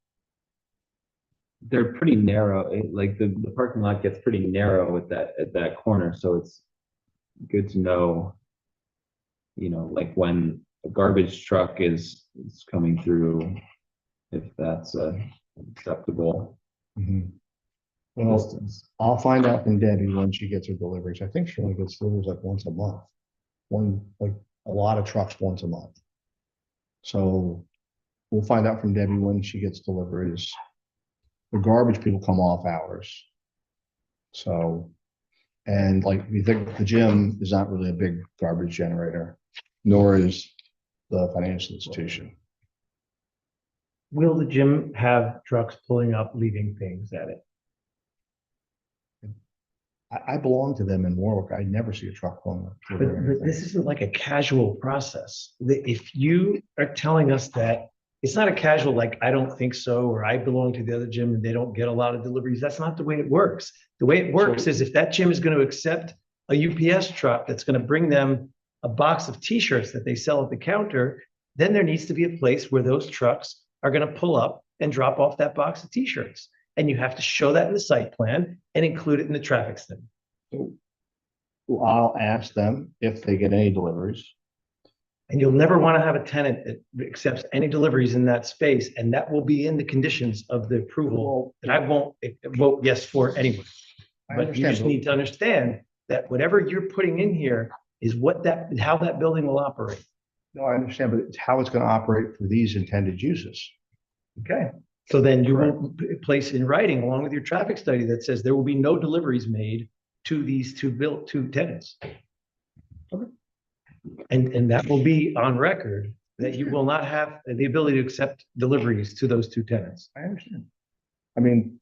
they're pretty narrow, like the parking lot gets pretty narrow at that corner, so it's good to know, like when a garbage truck is coming through, if that's acceptable Well, distance. I'll find out from Debbie when she gets her deliveries. I think she only gets deliveries like once a month. Like a lot of trucks once a month. So we'll find out from Debbie when she gets deliveries. The garbage people come off hours. So, and like, you think the gym is not really a big garbage generator, nor is the financial institution. Will the gym have trucks pulling up, leaving things at it? I belong to them in Warwick. I never see a truck pulling up. But this isn't like a casual process. If you are telling us that it's not a casual, like, I don't think so, or I belong to the other gym and they don't get a lot of deliveries, that's not the way it works. The way it works is if that gym is going to accept a UPS truck that's going to bring them a box of t-shirts that they sell at the counter, then there needs to be a place where those trucks are going to pull up and drop off that box of t-shirts. And you have to show that in the site plan and include it in the traffic study. Well, I'll ask them if they get any deliveries. And you'll never want to have a tenant that accepts any deliveries in that space, and that will be in the conditions of the approval that I won't vote yes for anyway. I But you understand, just but- need to understand that whatever you're putting in here is how that building will operate. No, I understand, but it's how it's going to operate for these intended uses. Okay, so then you will place in writing along with your traffic study that says there will be no deliveries made to these two tenants. And that will be on record that you will not have the ability to accept deliveries to those two tenants. I understand. I mean,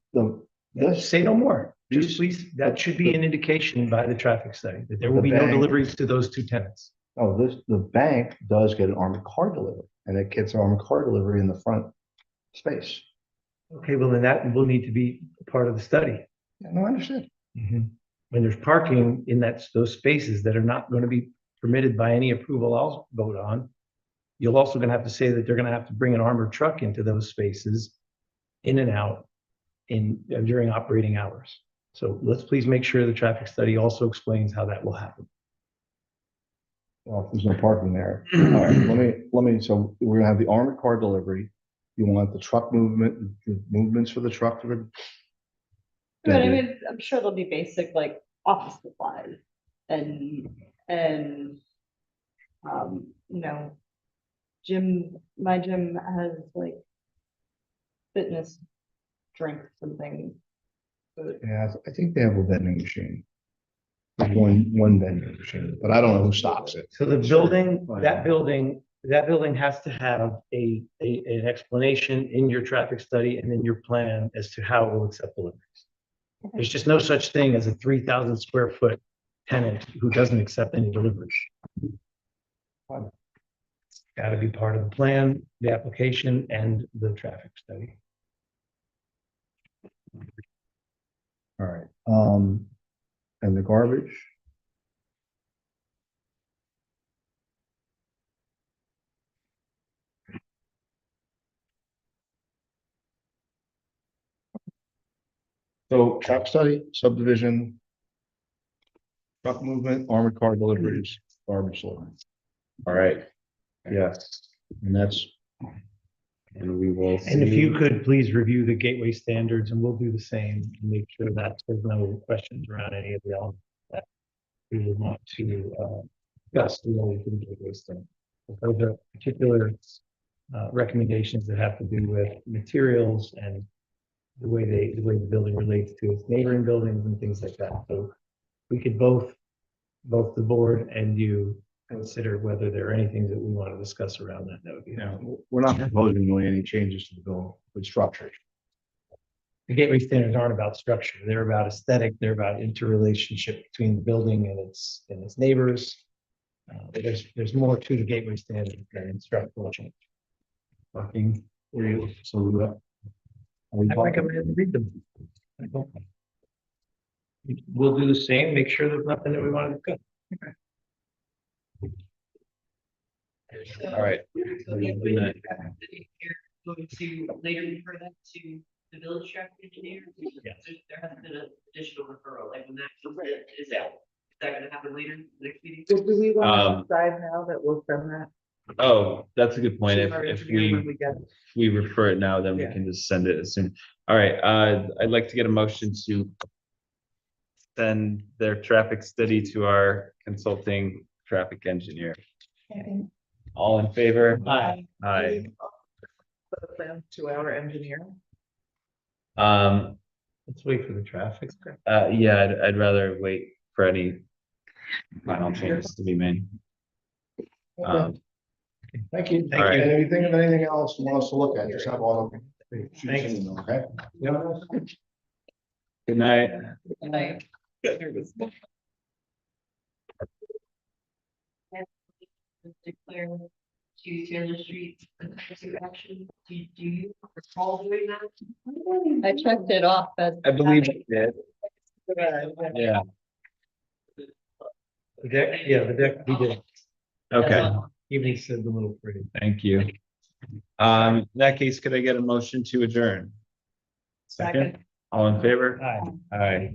Say no more. Just please, that should be an indication by the traffic study that there will be no deliveries to those two tenants. Oh, the bank does get an armored car delivery, and it gets an armored car delivery in the front space. Okay, well, then that will need to be part of the study. Yeah, no, I understand. When there's parking in those spaces that are not going to be permitted by any approval I'll vote on, you're also going to have to say that they're going to have to bring an armored truck into those spaces in and out during operating hours. So let's please make sure the traffic study also explains how that will happen. Well, if there's no parking there. All right, so we're gonna have the armored car delivery. You want the truck movements for the truck. But I mean, I'm sure there'll be basic like office supplies and my gym has like fitness drinks and things. Yeah, I think they have a vending machine. One vending machine, but I don't know who stocks it. So that building has to have an explanation in your traffic study and in your plan as to how it will accept deliveries. There's just no such thing as a 3,000 square foot tenant who doesn't accept any deliveries. Got to be part of the plan, the application, and the traffic study. All right, and the garbage. So traffic study, subdivision, truck movement, armored car deliveries, garbage delivery. All right. Yes. And that's, and we will. And if you could please review the gateway standards, and we'll do the same, and make sure that there's no questions around any of the elements that we would want to discuss related to the gateway standard. Those are particular recommendations that have to do with materials and the way the building relates to its neighboring buildings and things like that. So we could both the board and you consider whether there are any things that we want to discuss around that. That would be helpful. we're not proposing really any changes to the bill with structure. The gateway standards aren't about structure. They're about aesthetic. They're about interrelationship between the building and its neighbors. But there's more to the gateway standard than structural change. Parking, so I recommend read them. We'll do the same. Make sure there's nothing that we want to discuss. All right. Going to later refer that to the village traffic engineer? Yes. There has been an additional referral, like when that, is that gonna happen later, next meeting? Do we want Um, to decide now that we'll send that? Oh, that's a good point. to If, our if engineer when we, get it? if we refer it now, then we Yeah. can just send it as soon. All right, I'd like to get a motion to send their traffic study to our consulting traffic engineer. All in favor? Aye. Aye. The plan to our engineer. Let's wait for the traffic. Yeah, I'd rather wait for any final changes to be made. Thank you. All right. And if you think of anything else you want us to look at, just have all of them. Thanks. Okay? Good night. Declare to Taylor Street, to action, do you recall doing that? I checked it off, but. I believe it did. Yeah, The deck, yeah, the deck, he did. okay, Evening said the little pretty. thank you. In that case, could I get a motion to adjourn? Second, all in favor? Aye. Aye.